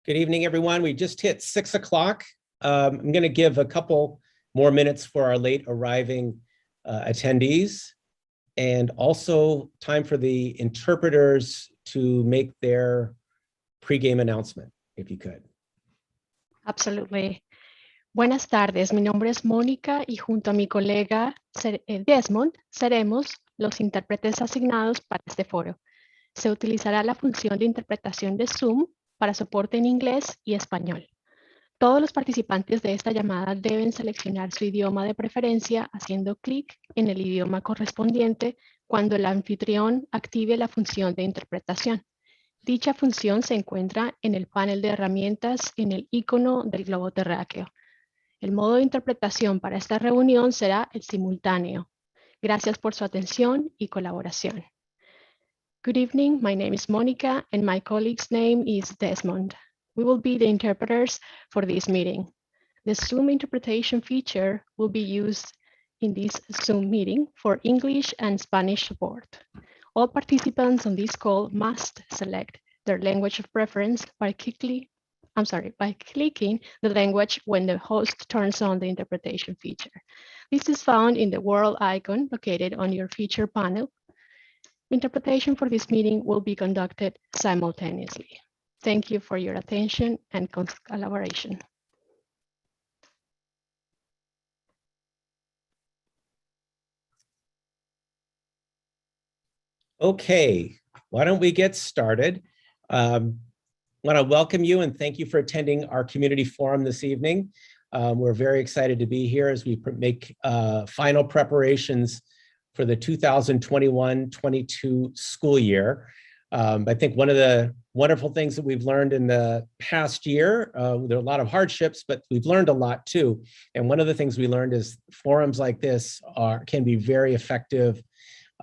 Good evening, everyone. We just hit 6 o'clock. I'm going to give a couple more minutes for our late arriving attendees, and also time for the interpreters to make their pregame announcement, if you could. Absolutely. Buenas tardes, mi nombre es Mónica y junto a mi colega Desmond seremos los intérpretes asignados para este foro. Se utilizará la función de interpretación de Zoom para soporte en inglés y español. Todos los participantes de esta llamada deben seleccionar su idioma de preferencia haciendo clic en el idioma correspondiente cuando el anfitrión active la función de interpretación. Dicha función se encuentra en el panel de herramientas en el icono del globo terráqueo. El modo de interpretación para esta reunión será el simultáneo. Gracias por su atención y colaboración. Good evening, my name is Monica and my colleague's name is Desmond. We will be the interpreters for this meeting. The Zoom interpretation feature will be used in this Zoom meeting for English and Spanish support. All participants on this call must select their language of preference by clicking the language when the host turns on the interpretation feature. This is found in the world icon located on your feature panel. Interpretation for this meeting will be conducted simultaneously. Thank you for your attention and collaboration. Okay, why don't we get started? I want to welcome you and thank you for attending our community forum this evening. We're very excited to be here as we make final preparations for the 2021-22 school year. I think one of the wonderful things that we've learned in the past year, there are a lot of hardships, but we've learned a lot too. And one of the things we learned is forums like this can be very effective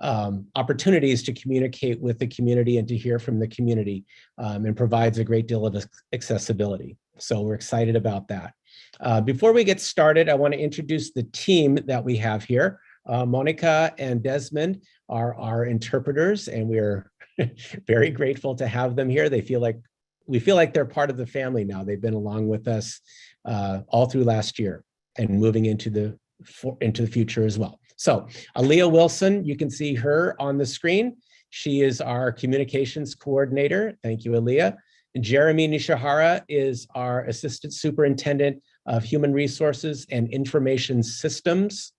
opportunities to communicate with the community and to hear from the community, and provides a great deal of accessibility. So we're excited about that. Before we get started, I want to introduce the team that we have here. Monica and Desmond are our interpreters, and we're very grateful to have them here. We feel like they're part of the family now. They've been along with us all through last year and moving into the future as well. So Aaliyah Wilson, you can see her on the screen. She is our communications coordinator. Thank you, Aaliyah. And Jeremy Nishihara is our assistant superintendent of human resources and information systems.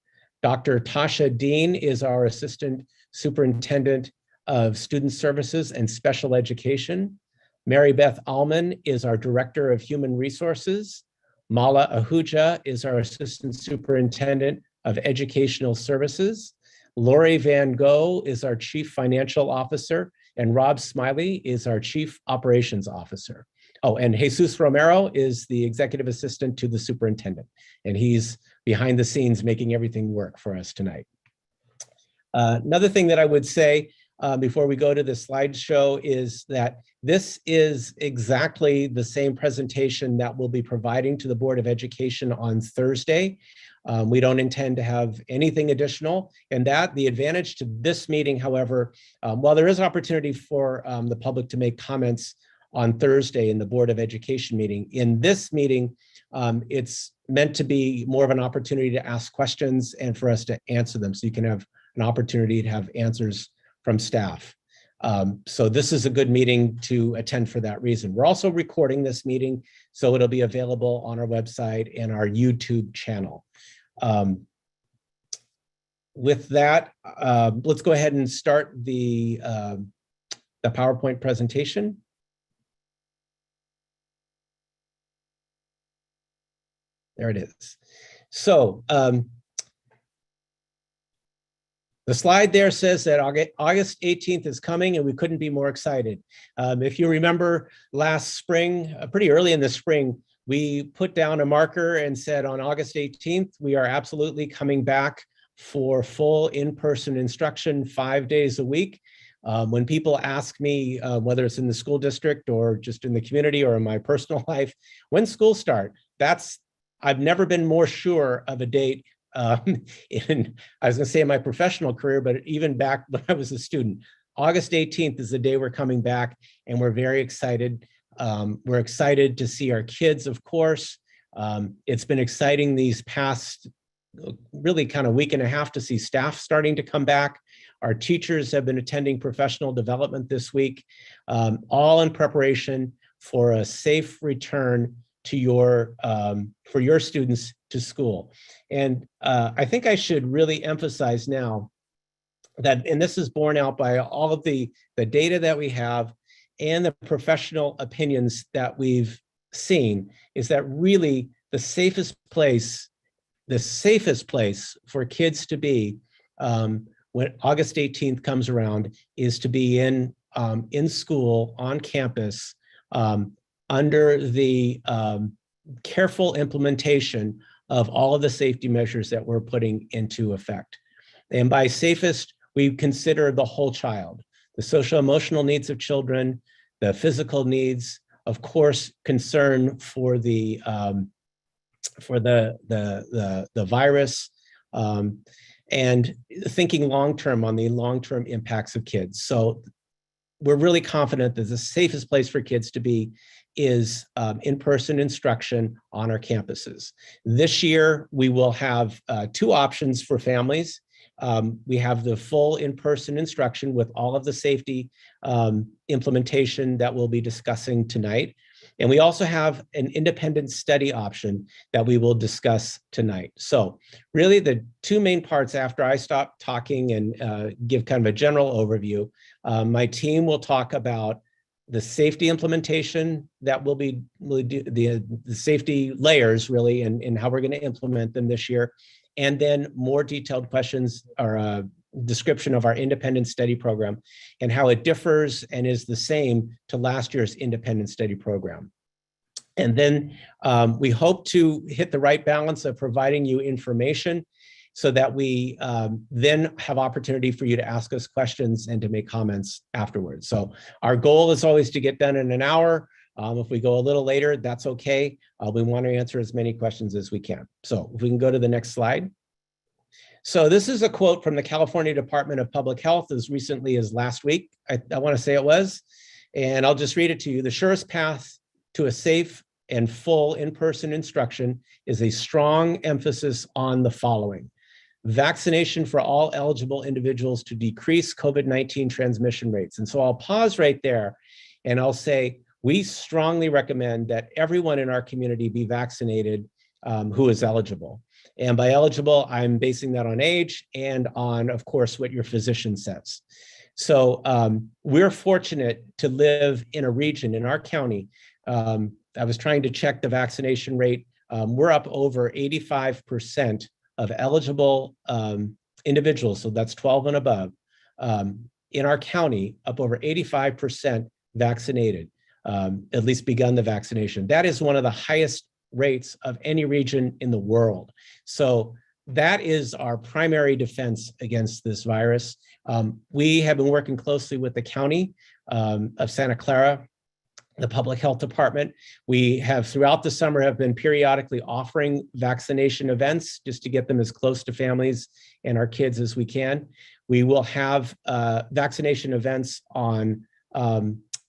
Dr. Tasha Dean is our assistant superintendent of student services and special education. Mary Beth Allman is our director of human resources. Mala Ahuja is our assistant superintendent of educational services. Lori Van Gogh is our chief financial officer, and Rob Smiley is our chief operations officer. Oh, and Jesus Romero is the executive assistant to the superintendent, and he's behind the scenes making everything work for us tonight. Another thing that I would say before we go to the slideshow is that this is exactly the same presentation that we'll be providing to the Board of Education on Thursday. We don't intend to have anything additional, and the advantage to this meeting, however, while there is opportunity for the public to make comments on Thursday in the Board of Education meeting, in this meeting, it's meant to be more of an opportunity to ask questions and for us to answer them, so you can have an opportunity to have answers from staff. So this is a good meeting to attend for that reason. We're also recording this meeting, so it'll be available on our website and our YouTube channel. With that, let's go ahead and start the PowerPoint presentation. There it is. So the slide there says that August 18th is coming, and we couldn't be more excited. If you remember last spring, pretty early in the spring, we put down a marker and said on August 18th, we are absolutely coming back for full in-person instruction 5 days a week. When people ask me, whether it's in the school district or just in the community or in my personal life, when school start, I've never been more sure of a date I was gonna say in my professional career, but even back when I was a student. August 18th is the day we're coming back, and we're very excited. We're excited to see our kids, of course. It's been exciting these past really kind of week and a half to see staff starting to come back. Our teachers have been attending professional development this week, all in preparation for a safe return to for your students to school. And I think I should really emphasize now that, and this is borne out by all of the data that we have and the professional opinions that we've seen, is that really the safest place for kids to be when August 18th comes around is to be in school, on campus, under the careful implementation of all of the safety measures that we're putting into effect. And by safest, we consider the whole child, the social emotional needs of children, the physical needs, of course, concern for the virus, and thinking long-term on the long-term impacts of kids. So we're really confident that the safest place for kids to be is in-person instruction on our campuses. This year, we will have 2 options for families. We have the full in-person instruction with all of the safety implementation that we'll be discussing tonight. And we also have an independent study option that we will discuss tonight. So really the 2 main parts after I stop talking and give kind of a general overview, my team will talk about the safety implementation that will be the safety layers really, and how we're going to implement them this year. And then more detailed questions or a description of our independent study program and how it differs and is the same to last year's independent study program. And then we hope to hit the right balance of providing you information so that we then have opportunity for you to ask us questions and to make comments afterwards. So our goal is always to get done in an hour. If we go a little later, that's okay. We want to answer as many questions as we can. So if we can go to the next slide. So this is a quote from the California Department of Public Health as recently as last week. I want to say it was, and I'll just read it to you. The surest path to a safe and full in-person instruction is a strong emphasis on the following: vaccination for all eligible individuals to decrease COVID-19 transmission rates. And so I'll pause right there and I'll say, we strongly recommend that everyone in our community be vaccinated who is eligible. And by eligible, I'm basing that on age and on, of course, what your physician says. So we're fortunate to live in a region in our county. I was trying to check the vaccination rate. We're up over 85% of eligible individuals, so that's 12 and above, in our county, up over 85% vaccinated, at least begun the vaccination. That is one of the highest rates of any region in the world. So that is our primary defense against this virus. We have been working closely with the county of Santa Clara, the public health department. We have throughout the summer have been periodically offering vaccination events just to get them as close to families and our kids as we can. We will have vaccination events on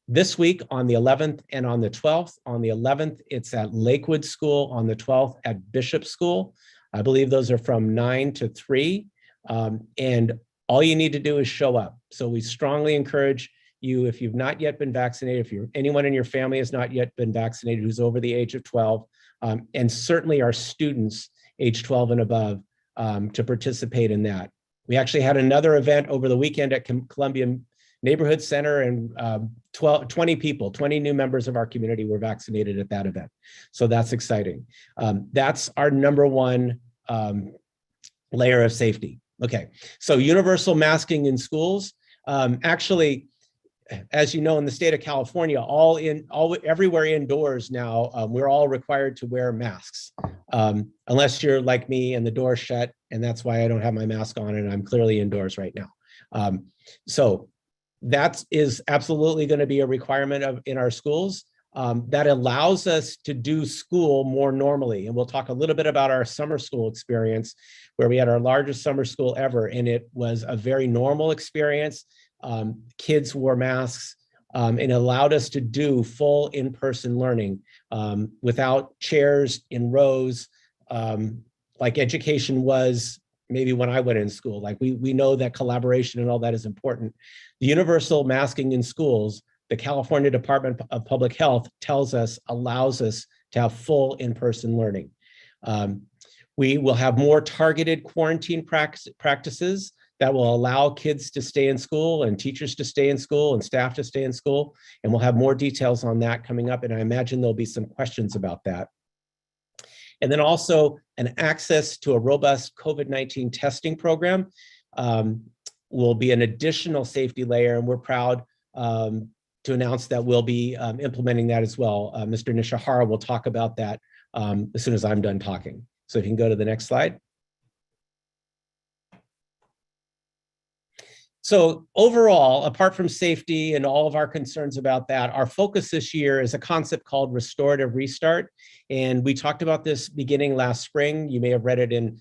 this week on the 11th and on the 12th. On the 11th, it's at Lakewood School. On the 12th at Bishop School. I believe those are from 9 to 3. And all you need to do is show up. So we strongly encourage you, if you've not yet been vaccinated, if anyone in your family has not yet been vaccinated who's over the age of 12, and certainly our students age 12 and above, to participate in that. We actually had another event over the weekend at Columbia Neighborhood Center, and 20 new members of our community were vaccinated at that event. So that's exciting. That's our number one layer of safety. Okay, so universal masking in schools. Actually, as you know, in the state of California, everywhere indoors now, we're all required to wear masks, unless you're like me and the door's shut, and that's why I don't have my mask on and I'm clearly indoors right now. So that is absolutely going to be a requirement in our schools. That allows us to do school more normally. And we'll talk a little bit about our summer school experience, where we had our largest summer school ever, and it was a very normal experience. Kids wore masks. and allowed us to do full in-person learning without chairs in rows, like education was maybe when I went in school. Like we know that collaboration and all that is important. The universal masking in schools, the California Department of Public Health tells us, allows us to have full in-person learning. We will have more targeted quarantine practices that will allow kids to stay in school and teachers to stay in school and staff to stay in school. And we'll have more details on that coming up. And I imagine there'll be some questions about that. And then also an access to a robust COVID-19 testing program will be an additional safety layer. And we're proud to announce that we'll be implementing that as well. Mr. Nishihara will talk about that as soon as I'm done talking. So if you can go to the next slide. So overall, apart from safety and all of our concerns about that, our focus this year is a concept called restorative restart. And we talked about this beginning last spring. You may have read it in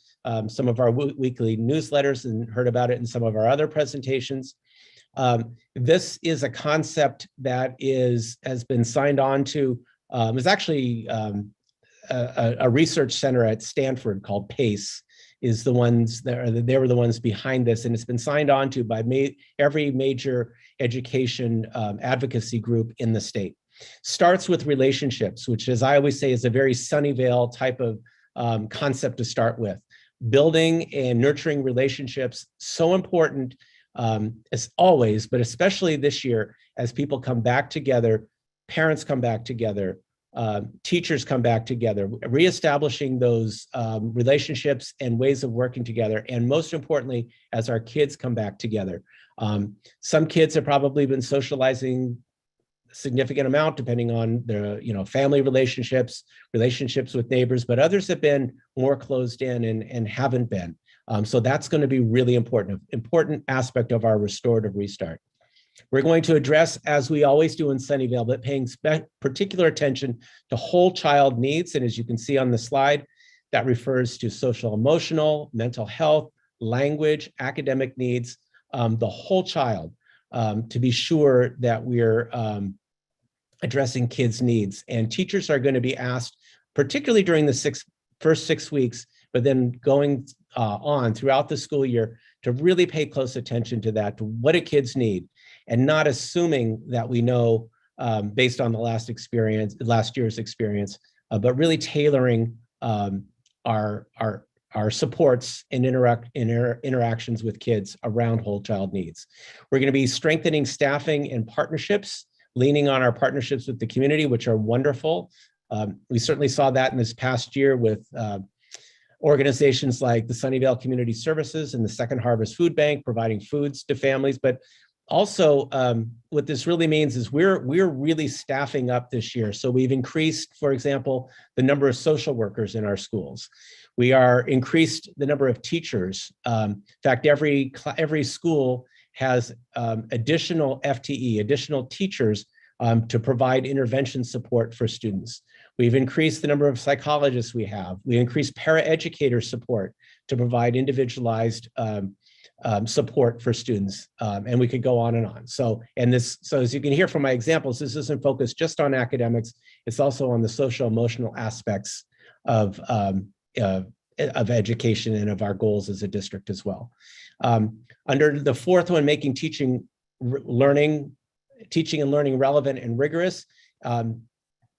some of our weekly newsletters and heard about it in some of our other presentations. This is a concept that has been signed on to, is actually a research center at Stanford called PACE is the ones that they were the ones behind this, and it's been signed on to by every major education advocacy group in the state. Starts with relationships, which, as I always say, is a very Sunnyvale type of concept to start with. Building and nurturing relationships, so important as always, but especially this year as people come back together, parents come back together, teachers come back together, reestablishing those relationships and ways of working together. And most importantly, as our kids come back together. Some kids have probably been socializing a significant amount, depending on their family relationships with neighbors, but others have been more closed in and haven't been. So that's going to be really important aspect of our restorative restart. We're going to address, as we always do in Sunnyvale, but paying particular attention to whole child needs. And as you can see on the slide, that refers to social, emotional, mental health, language, academic needs, the whole child, to be sure that we're addressing kids' needs. And teachers are going to be asked, particularly during the first 6 weeks, but then going on throughout the school year, to really pay close attention to that, to what do kids need, and not assuming that we know based on the last year's experience, but really tailoring our supports and interactions with kids around whole child needs. We're going to be strengthening staffing and partnerships, leaning on our partnerships with the community, which are wonderful. We certainly saw that in this past year with organizations like the Sunnyvale Community Services and the Second Harvest Food Bank providing foods to families. But also, what this really means is we're really staffing up this year. So we've increased, for example, the number of social workers in our schools. We are increased the number of teachers. In fact, every school has additional FTE, additional teachers to provide intervention support for students. We've increased the number of psychologists we have. We increased paraeducator support to provide individualized support for students, and we could go on and on. So as you can hear from my examples, this isn't focused just on academics. It's also on the social emotional aspects of education and of our goals as a district as well. Under the fourth one, making teaching and learning relevant and rigorous.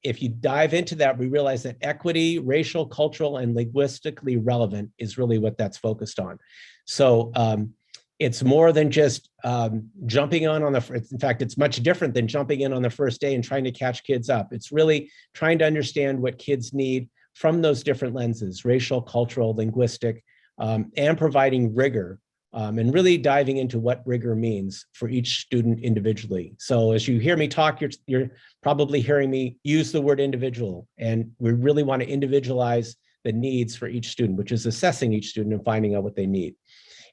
If you dive into that, we realize that equity, racial, cultural, and linguistically relevant is really what that's focused on. So it's more than just jumping on in fact, it's much different than jumping in on the first day and trying to catch kids up. It's really trying to understand what kids need from those different lenses, racial, cultural, linguistic, and providing rigor. And really diving into what rigor means for each student individually. So as you hear me talk, you're probably hearing me use the word individual, and we really want to individualize the needs for each student, which is assessing each student and finding out what they need.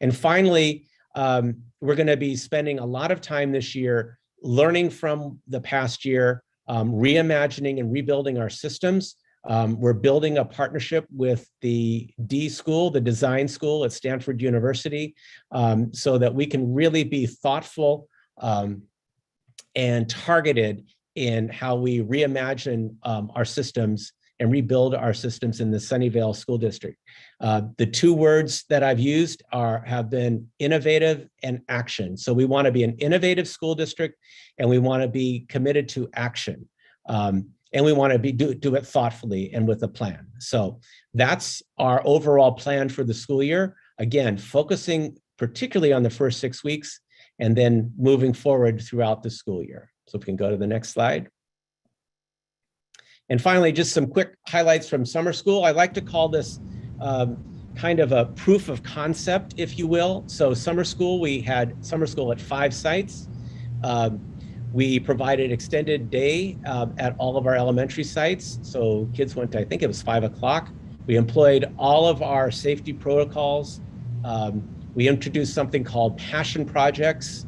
And finally, we're going to be spending a lot of time this year learning from the past year, reimagining and rebuilding our systems. We're building a partnership with the D School, the design school at Stanford University, so that we can really be thoughtful and targeted in how we reimagine our systems and rebuild our systems in the Sunnyvale School District. The two words that I've used have been innovative and action. So we want to be an innovative school district, and we want to be committed to action. And we want to do it thoughtfully and with a plan. So that's our overall plan for the school year. Again, focusing particularly on the first 6 weeks, and then moving forward throughout the school year. So if we can go to the next slide. And finally, just some quick highlights from summer school. I like to call this kind of a proof of concept, if you will. So summer school, we had summer school at 5 sites. We provided extended day at all of our elementary sites. So kids went to, I think it was 5 o'clock. We employed all of our safety protocols. We introduced something called passion projects,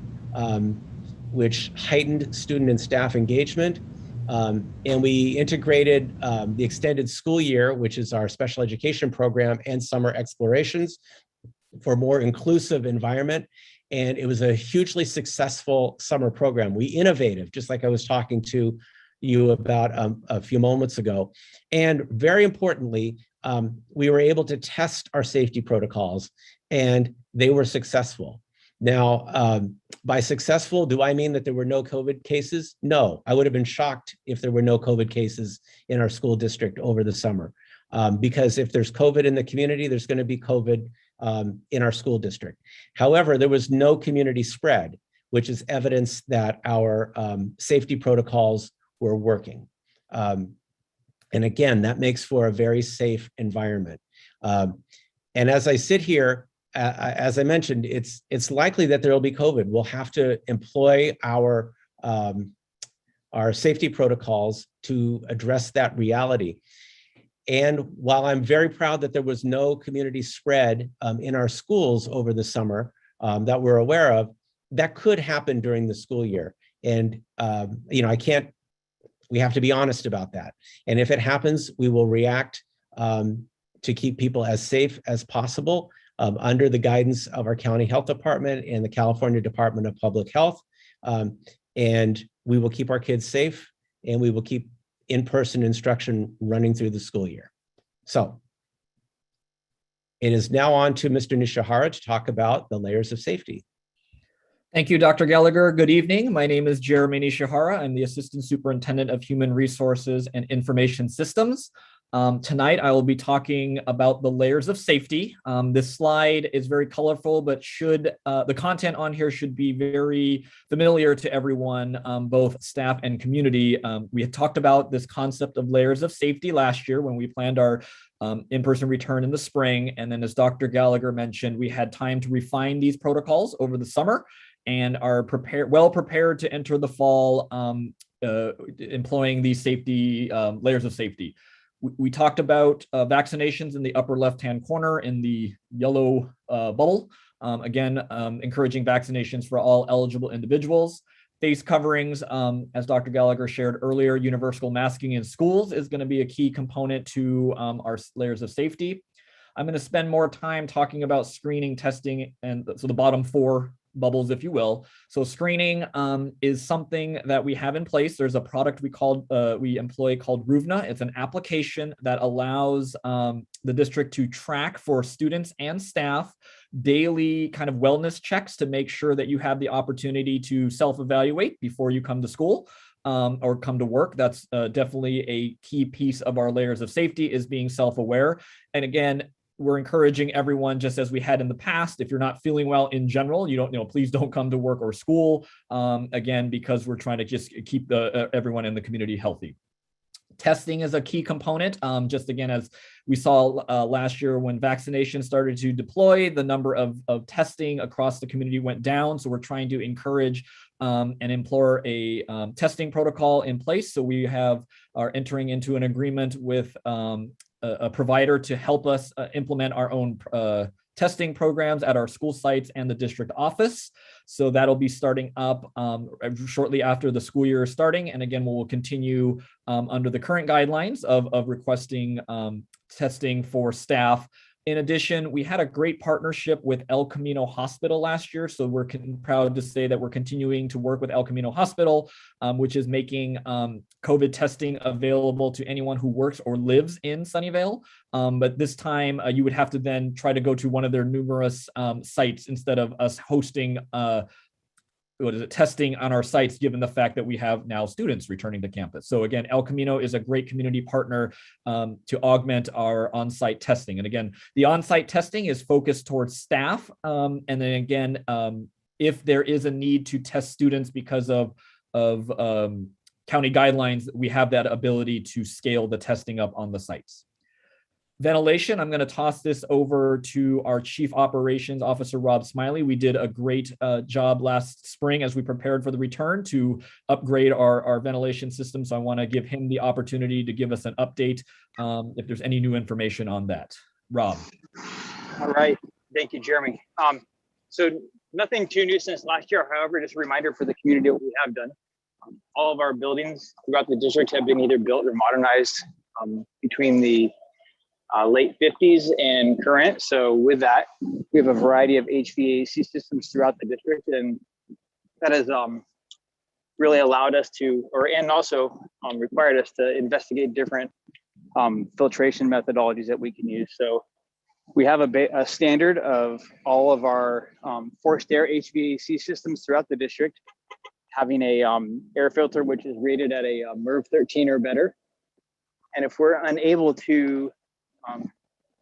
which heightened student and staff engagement. And we integrated the extended school year, which is our special education program, and summer explorations for a more inclusive environment. And it was a hugely successful summer program. We innovative, just like I was talking to you about a few moments ago. And very importantly, we were able to test our safety protocols, and they were successful. Now, by successful, do I mean that there were no COVID cases? No, I would have been shocked if there were no COVID cases in our school district over the summer. Because if there's COVID in the community, there's going to be COVID in our school district. However, there was no community spread, which is evidence that our safety protocols were working. And again, that makes for a very safe environment. And as I sit here, as I mentioned, it's likely that there will be COVID. We'll have to employ our safety protocols to address that reality. And while I'm very proud that there was no community spread in our schools over the summer that we're aware of, that could happen during the school year. And we have to be honest about that. And if it happens, we will react to keep people as safe as possible under the guidance of our county health department and the California Department of Public Health. And we will keep our kids safe, and we will keep in-person instruction running through the school year. So it is now on to Mr. Nishihara to talk about the layers of safety. Thank you, Dr. Gallagher. Good evening. My name is Jeremy Nishihara. I'm the Assistant Superintendent of Human Resources and Information Systems. Tonight, I will be talking about the layers of safety. This slide is very colorful, but the content on here should be very familiar to everyone, both staff and community. We had talked about this concept of layers of safety last year when we planned our in-person return in the spring. And then as Dr. Gallagher mentioned, we had time to refine these protocols over the summer and are well prepared to enter the fall employing these safety layers of safety. We talked about vaccinations in the upper left-hand corner in the yellow bubble. Again, encouraging vaccinations for all eligible individuals. Face coverings, as Dr. Gallagher shared earlier, universal masking in schools is going to be a key component to our layers of safety. I'm going to spend more time talking about screening, testing, and so the bottom 4 bubbles, if you will. So screening is something that we have in place. There's a product we employ called Ruvna. It's an application that allows the district to track for students and staff daily kind of wellness checks to make sure that you have the opportunity to self-evaluate before you come to school or come to work. That's definitely a key piece of our layers of safety, is being self-aware. And again, we're encouraging everyone, just as we had in the past, if you're not feeling well in general, please don't come to work or school, again, because we're trying to just keep everyone in the community healthy. Testing is a key component. Just again, as we saw last year when vaccination started to deploy, the number of testing across the community went down. So we're trying to encourage and implore a testing protocol in place. So we are entering into an agreement with a provider to help us implement our own testing programs at our school sites and the district office. So that'll be starting up shortly after the school year is starting. And again, we'll continue under the current guidelines of requesting testing for staff In addition, we had a great partnership with El Camino Hospital last year. So we're proud to say that we're continuing to work with El Camino Hospital, which is making COVID testing available to anyone who works or lives in Sunnyvale. But this time you would have to then try to go to one of their numerous sites instead of us hosting testing on our sites, given the fact that we have now students returning to campus. So again, El Camino is a great community partner to augment our on-site testing. And again, the on-site testing is focused towards staff. And then again, if there is a need to test students because of county guidelines, we have that ability to scale the testing up on the sites. Ventilation, I'm going to toss this over to our Chief Operations Officer, Rob Smiley. We did a great job last spring as we prepared for the return to upgrade our ventilation system. So I want to give him the opportunity to give us an update if there's any new information on that. Rob. All right. Thank you, Jeremy. So nothing too new since last year. However, just a reminder for the community what we have done. All of our buildings throughout the district have been either built or modernized between the late 50s and current. So with that, we have a variety of HVAC systems throughout the district, and that has really allowed us to, and also required us to investigate different filtration methodologies that we can use. So we have a standard of all of our forced air HVAC systems throughout the district having a air filter which is rated at a MERV 13 or better. And if we're unable to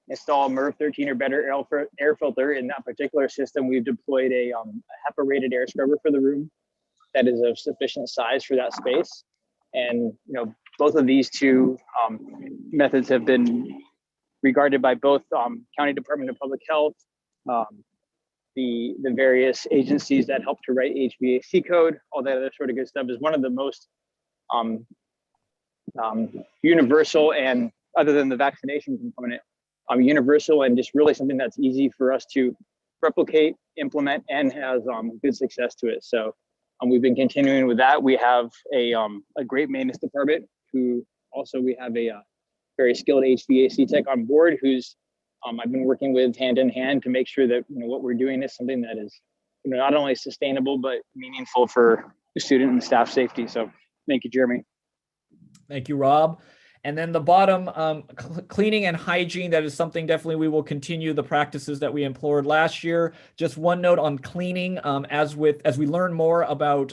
install a MERV 13 or better air filter in that particular system, we've deployed a HEPA rated air scrubber for the room that is of sufficient size for that space. And both of these two methods have been regarded by both County Department of Public Health, the various agencies that help to write HVAC code, all that other sort of good stuff, is one of the most universal, and other than the vaccination component, universal and just really something that's easy for us to replicate, implement, and has good success to it. So we've been continuing with that. We have a great maintenance department who also, we have a very skilled HVAC tech on board who's I've been working with hand in hand to make sure that what we're doing is something that is not only sustainable but meaningful for the student and staff safety. So thank you, Jeremy. Thank you, Rob. And then the bottom, cleaning and hygiene, that is something definitely we will continue the practices that we employed last year. Just one note on cleaning, as we learn more about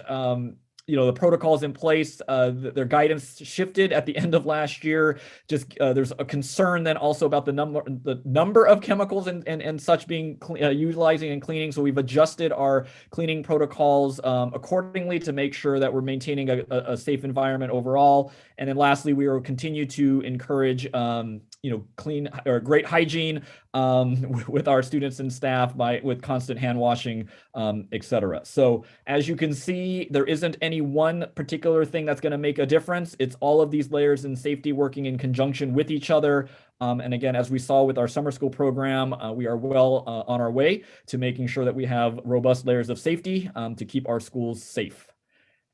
the protocols in place, their guidance shifted at the end of last year. Just there's a concern then also about the number of chemicals and such being utilizing and cleaning. So we've adjusted our cleaning protocols accordingly to make sure that we're maintaining a safe environment overall. And then lastly, we will continue to encourage clean or great hygiene with our students and staff with constant hand washing, etc. So as you can see, there isn't any one particular thing that's going to make a difference. It's all of these layers in safety working in conjunction with each other. And again, as we saw with our summer school program, we are well on our way to making sure that we have robust layers of safety to keep our schools safe.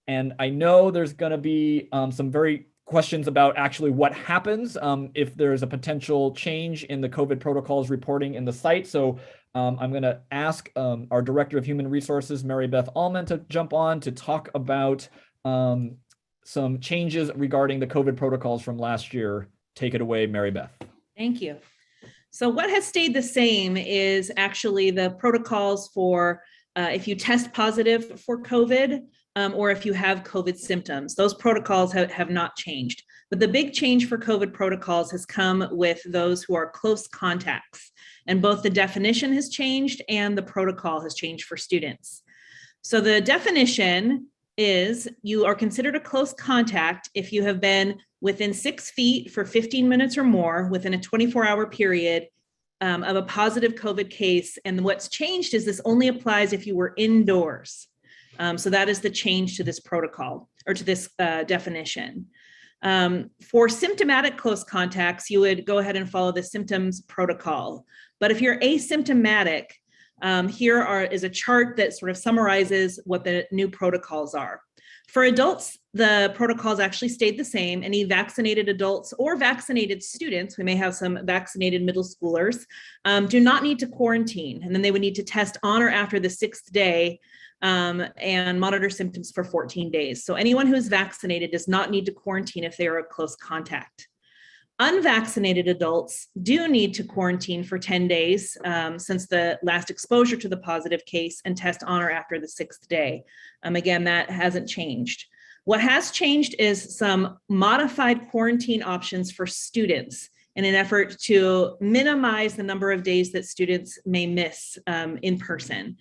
And I know there's going to be some very questions about actually what happens if there's a potential change in the COVID protocols reporting in the site. So I'm going to ask our Director of Human Resources, Mary Beth Allman, to jump on to talk about some changes regarding the COVID protocols from last year. Take it away, Mary Beth. Thank you. So what has stayed the same is actually the protocols for if you test positive for COVID, or if you have COVID symptoms. Those protocols have not changed. But the big change for COVID protocols has come with those who are close contacts. And both the definition has changed and the protocol has changed for students. So the definition is you are considered a close contact if you have been within 6 feet for 15 minutes or more within a 24-hour period of a positive COVID case. And what's changed is this only applies if you were indoors. So that is the change to this protocol or to this definition. For symptomatic close contacts, you would go ahead and follow the symptoms protocol. But if you're asymptomatic, here is a chart that sort of summarizes what the new protocols are. For adults, the protocols actually stayed the same. Any vaccinated adults or vaccinated students, we may have some vaccinated middle schoolers, do not need to quarantine. And then they would need to test on or after the 6th day and monitor symptoms for 14 days. So anyone who's vaccinated does not need to quarantine if they are a close contact. Unvaccinated adults do need to quarantine for 10 days since the last exposure to the positive case and test on or after the 6th day. Again, that hasn't changed. What has changed is some modified quarantine options for students in an effort to minimize the number of days that students may miss in person.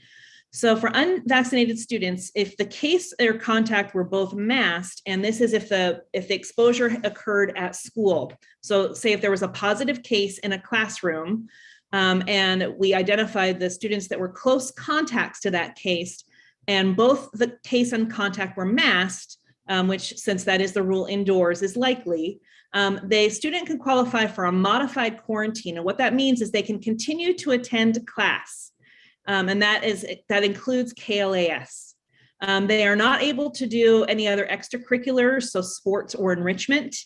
So for unvaccinated students, if the case or contact were both masked, and this is if the exposure occurred at school. So say if there was a positive case in a classroom and we identified the students that were close contacts to that case, and both the case and contact were masked, which since that is the rule indoors is likely, the student can qualify for a modified quarantine. And what that means is they can continue to attend class. And that includes KLAS. They are not able to do any other extracurriculars, so sports or enrichment,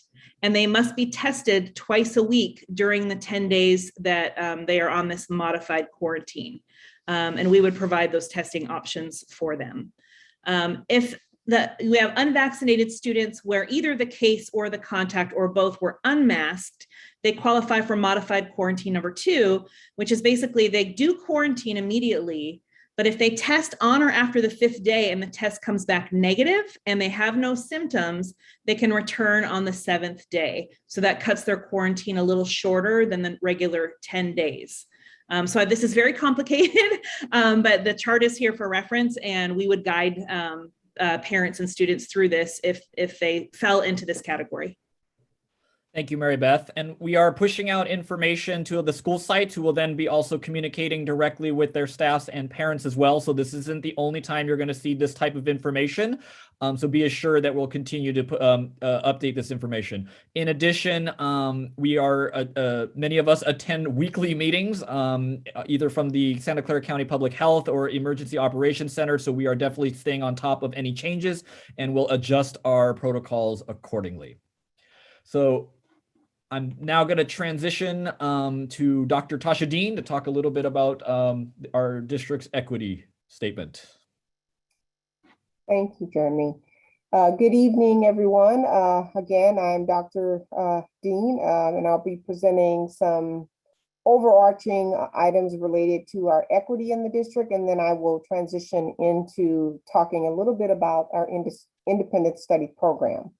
and they must be tested twice a week during the 10 days that they are on this modified quarantine. And we would provide those testing options for them. If we have unvaccinated students where either the case or the contact or both were unmasked, they qualify for modified quarantine number 2, which is basically they do quarantine immediately, but if they test on or after the 5th day and the test comes back negative and they have no symptoms, they can return on the 7th day. So that cuts their quarantine a little shorter than the regular 10 days. So this is very complicated, but the chart is here for reference, and we would guide parents and students through this if they fell into this category. Thank you, Mary Beth. And we are pushing out information to the school sites who will then be also communicating directly with their staffs and parents as well. So this isn't the only time you're going to see this type of information. So be assured that we'll continue to update this information. In addition, we are many of us attend weekly meetings, either from the Santa Clara County Public Health or Emergency Operations Center. So we are definitely staying on top of any changes and will adjust our protocols accordingly. So I'm now going to transition to Dr. Tasha Dean to talk a little bit about our district's equity statement. Thank you, Jeremy. Good evening, everyone. Again, I'm Dr. Dean, and I'll be presenting some overarching items related to our equity in the district, and then I will transition into talking a little bit about our independent study program.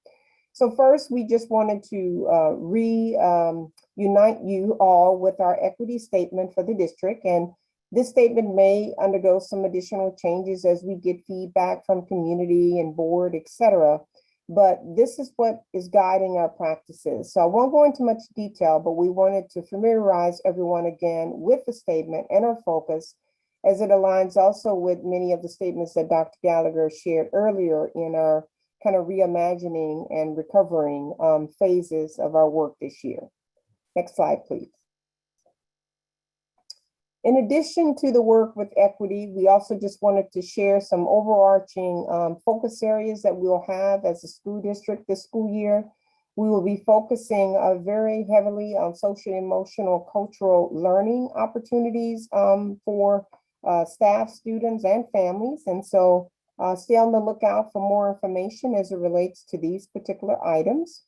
So first, we just wanted to reunite you all with our equity statement for the district. And this statement may undergo some additional changes as we get feedback from community and board, et cetera. But this is what is guiding our practices. So I won't go into much detail, but we wanted to familiarize everyone again with the statement and our focus, as it aligns also with many of the statements that Dr. Gallagher shared earlier in our kind of reimagining and recovering phases of our work this year. Next slide, please. In addition to the work with equity, we also just wanted to share some overarching focus areas that we'll have as a school district this school year. We will be focusing very heavily on social, emotional, cultural learning opportunities for staff, students, and families. And so stay on the lookout for more information as it relates to these particular items.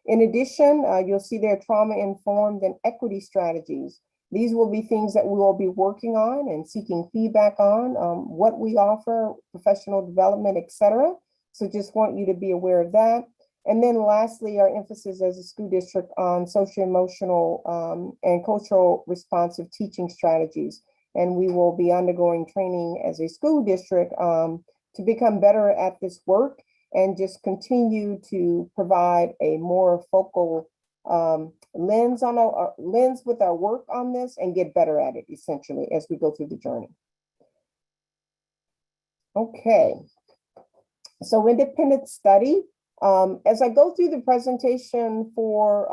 In addition, you'll see their trauma-informed and equity strategies. These will be things that we will be working on and seeking feedback on, what we offer, professional development, et cetera. So just want you to be aware of that. And then lastly, our emphasis as a school district on social, emotional, and cultural responsive teaching strategies. And we will be undergoing training as a school district to become better at this work and just continue to provide a more focal lens on our lens with our work on this and get better at it essentially as we go through the journey. Okay, so independent study. As I go through the presentation for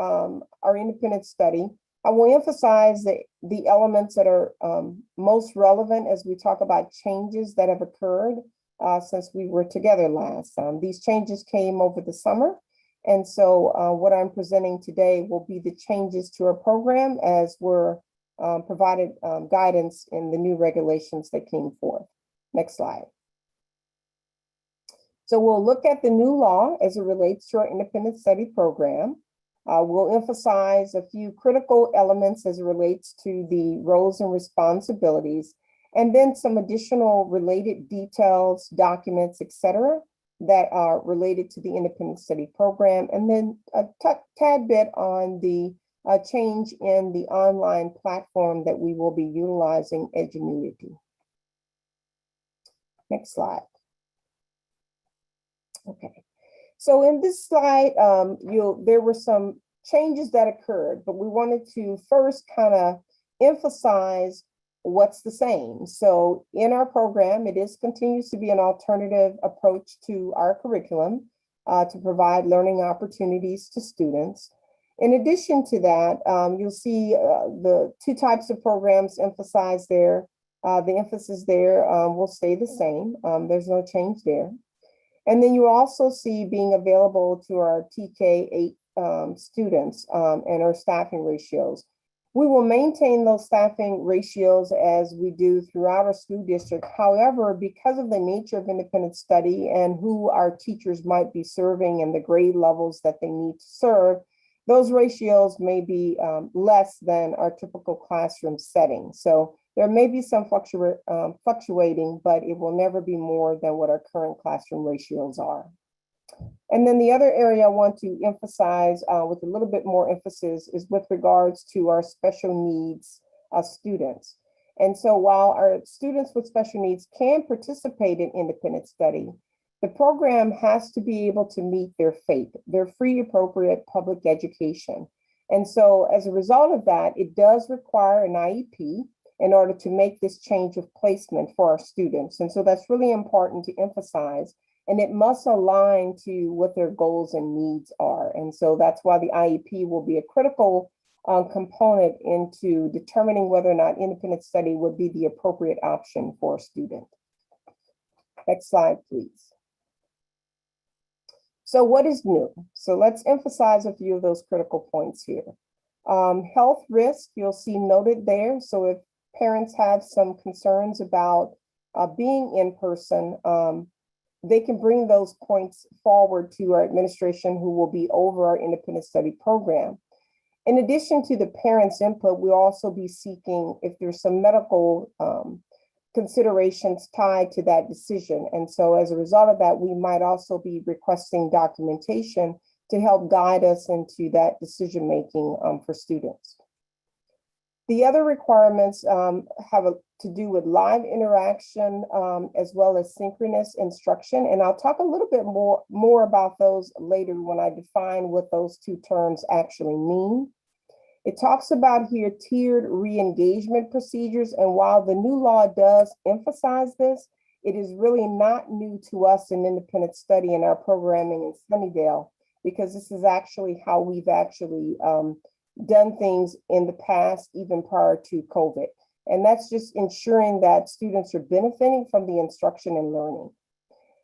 our independent study, I will emphasize the elements that are most relevant as we talk about changes that have occurred since we were together last. These changes came over the summer. And so what I'm presenting today will be the changes to our program as were provided guidance in the new regulations that came forth. Next slide. So we'll look at the new law as it relates to our independent study program. We'll emphasize a few critical elements as it relates to the roles and responsibilities, and then some additional related details, documents, etc., that are related to the independent study program, and then a tad bit on the change in the online platform that we will be utilizing, Edgenuity. Next slide. Okay, so in this slide, there were some changes that occurred, but we wanted to first kind of emphasize what's the same. So in our program, it continues to be an alternative approach to our curriculum to provide learning opportunities to students. In addition to that, you'll see the two types of programs emphasized there. The emphasis there will stay the same. There's no change there. And then you also see being available to our TK-8 students and our staffing ratios. We will maintain those staffing ratios as we do throughout our school district. However, because of the nature of independent study and who our teachers might be serving and the grade levels that they need to serve, those ratios may be less than our typical classroom setting. So there may be some fluctuating, but it will never be more than what our current classroom ratios are. And then the other area I want to emphasize with a little bit more emphasis is with regards to our special needs students. And so while our students with special needs can participate in independent study, the program has to be able to meet their FAPE, their free appropriate public education. And so as a result of that, it does require an IEP in order to make this change of placement for our students. And so that's really important to emphasize. And it must align to what their goals and needs are. And so that's why the IEP will be a critical component into determining whether or not independent study would be the appropriate option for a student. Next slide, please. So what is new? So let's emphasize a few of those critical points here. Health risk, you'll see noted there. So if parents have some concerns about being in person, they can bring those points forward to our administration who will be over our independent study program. In addition to the parents' input, we'll also be seeking if there's some medical considerations tied to that decision. And so as a result of that, we might also be requesting documentation to help guide us into that decision-making for students. The other requirements have to do with live interaction as well as synchronous instruction. And I'll talk a little bit more about those later when I define what those two terms actually mean. It talks about here tiered re-engagement procedures. And while the new law does emphasize this, it is really not new to us in independent study in our programming in Sunnydale, because this is actually how we've actually done things in the past, even prior to COVID. And that's just ensuring that students are benefiting from the instruction and learning.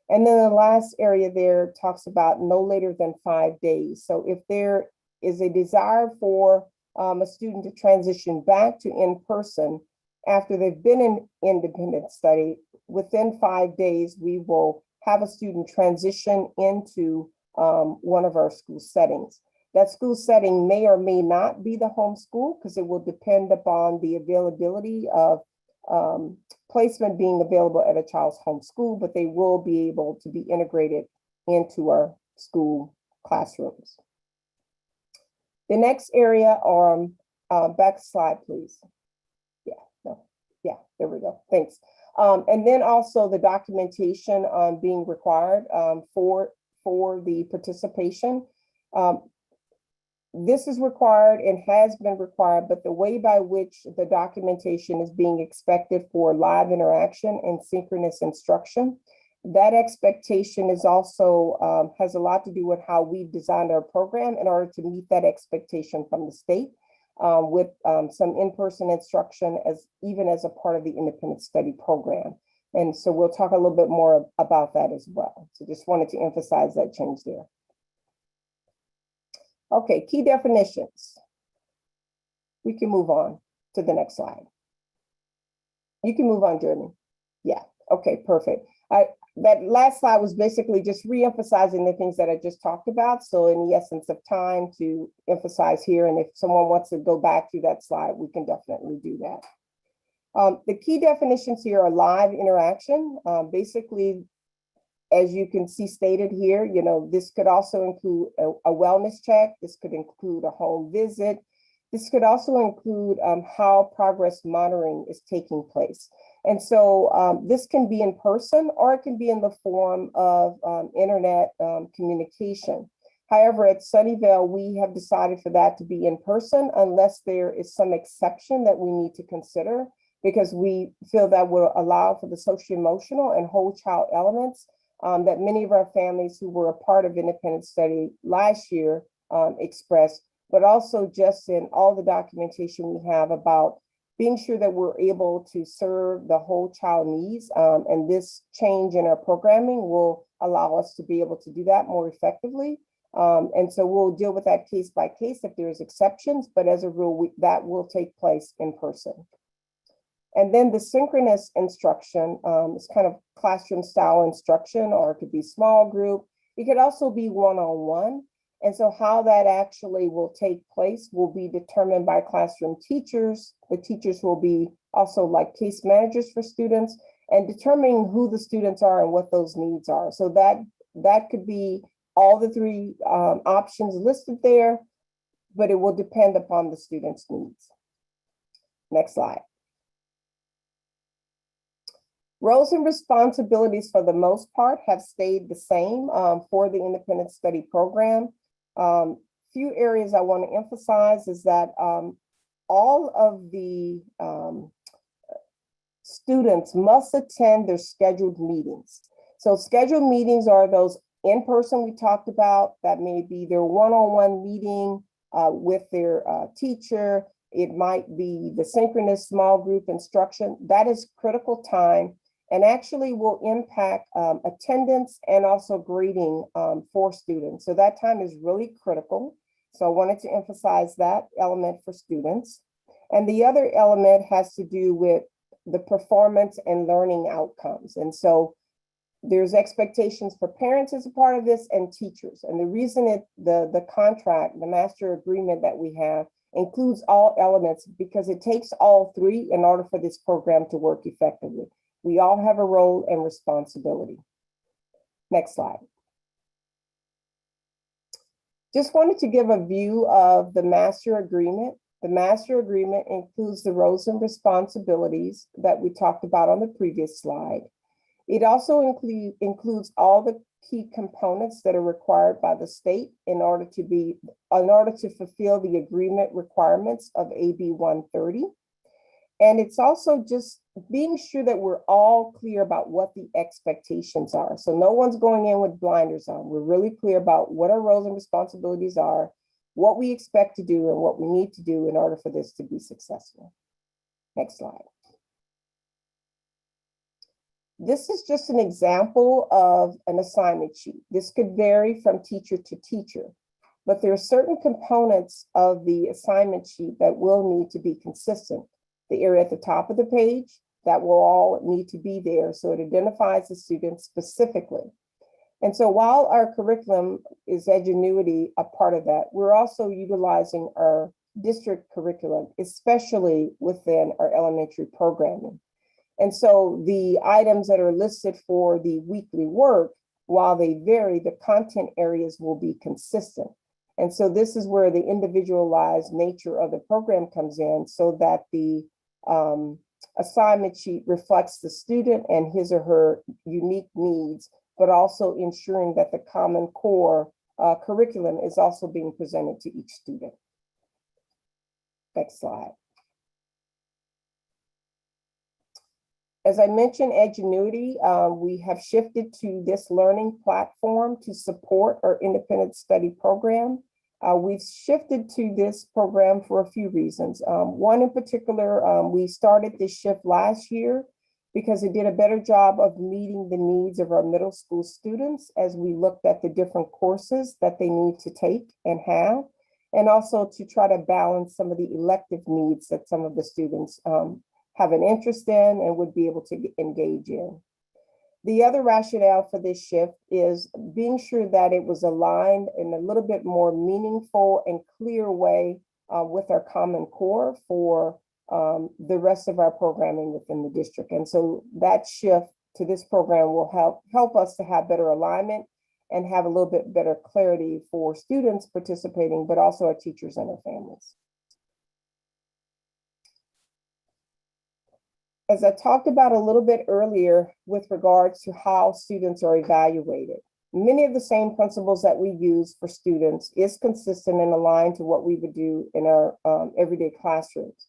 And then the last area there talks about no later than 5 days. So if there is a desire for a student to transition back to in-person after they've been in independent study, within 5 days, we will have a student transition into one of our school settings. That school setting may or may not be the home school because it will depend upon the availability of placement being available at a child's home school, but they will be able to be integrated into our school classrooms. The next area back slide, please. There we go, thanks. And then also the documentation being required for the participation. This is required and has been required, but the way by which the documentation is being expected for live interaction and synchronous instruction, that expectation is also has a lot to do with how we've designed our program in order to meet that expectation from the state with some in-person instruction even as a part of the independent study program. And so we'll talk a little bit more about that as well. So just wanted to emphasize that change there. Okay, key definitions. We can move on to the next slide. You can move on, Jeremy. Yeah, okay, perfect. That last slide was basically just re-emphasizing the things that I just talked about. So in the essence of time to emphasize here, and if someone wants to go back to that slide, we can definitely do that. The key definitions here are live interaction. Basically, as you can see stated here, you know, this could also include a wellness check. This could include a home visit. This could also include how progress monitoring is taking place. And so this can be in person or it can be in the form of internet communication. However, at Sunnyvale, we have decided for that to be in person unless there is some exception that we need to consider, because we feel that will allow for the socio-emotional and whole child elements that many of our families who were a part of independent study last year expressed, but also just in all the documentation we have about being sure that we're able to serve the whole child needs. And this change in our programming will allow us to be able to do that more effectively. And so we'll deal with that case by case if there's exceptions, but as a rule, that will take place in person. And then the synchronous instruction is kind of classroom style instruction, or it could be small group. It could also be one-on-one. And so how that actually will take place will be determined by classroom teachers. The teachers will be also like case managers for students and determining who the students are and what those needs are. So that could be all the three options listed there, but it will depend upon the student's needs. Next slide. Roles and responsibilities for the most part have stayed the same for the independent study program. Few areas I want to emphasize is that all of the students must attend their scheduled meetings. So scheduled meetings are those in person we talked about. That may be their one-on-one meeting with their teacher. It might be the synchronous small group instruction. That is critical time and actually will impact attendance and also grading for students. So that time is really critical. So I wanted to emphasize that element for students. And the other element has to do with the performance and learning outcomes. And so there's expectations for parents as a part of this and teachers. And the reason the contract, the master agreement that we have includes all elements because it takes all three in order for this program to work effectively. We all have a role and responsibility. Next slide. Just wanted to give a view of the master agreement. The master agreement includes the roles and responsibilities that we talked about on the previous slide. It also includes all the key components that are required by the state in order to fulfill the agreement requirements of AB 130. And it's also just being sure that we're all clear about what the expectations are. So no one's going in with blinders on. We're really clear about what our roles and responsibilities are, what we expect to do, and what we need to do in order for this to be successful. Next slide. This is just an example of an assignment sheet. This could vary from teacher to teacher, but there are certain components of the assignment sheet that will need to be consistent. The area at the top of the page, that will all need to be there, so it identifies the student specifically. And so while our curriculum is Edgenuity a part of that, we're also utilizing our district curriculum, especially within our elementary programming. And so the items that are listed for the weekly work, while they vary, the content areas will be consistent. And so this is where the individualized nature of the program comes in, so that the assignment sheet reflects the student and his or her unique needs, but also ensuring that the Common Core curriculum is also being presented to each student. Next slide. As I mentioned, Edgenuity, we have shifted to this learning platform to support our independent study program. We've shifted to this program for a few reasons. One in particular, we started this shift last year because it did a better job of meeting the needs of our middle school students as we looked at the different courses that they need to take and have, and also to try to balance some of the elective needs that some of the students have an interest in and would be able to engage in. The other rationale for this shift is being sure that it was aligned in a little bit more meaningful and clear way with our Common Core for the rest of our programming within the district. And so that shift to this program will help us to have better alignment and have a little bit better clarity for students participating, but also our teachers and their families. As I talked about a little bit earlier with regards to how students are evaluated, many of the same principles that we use for students is consistent and aligned to what we would do in our everyday classrooms.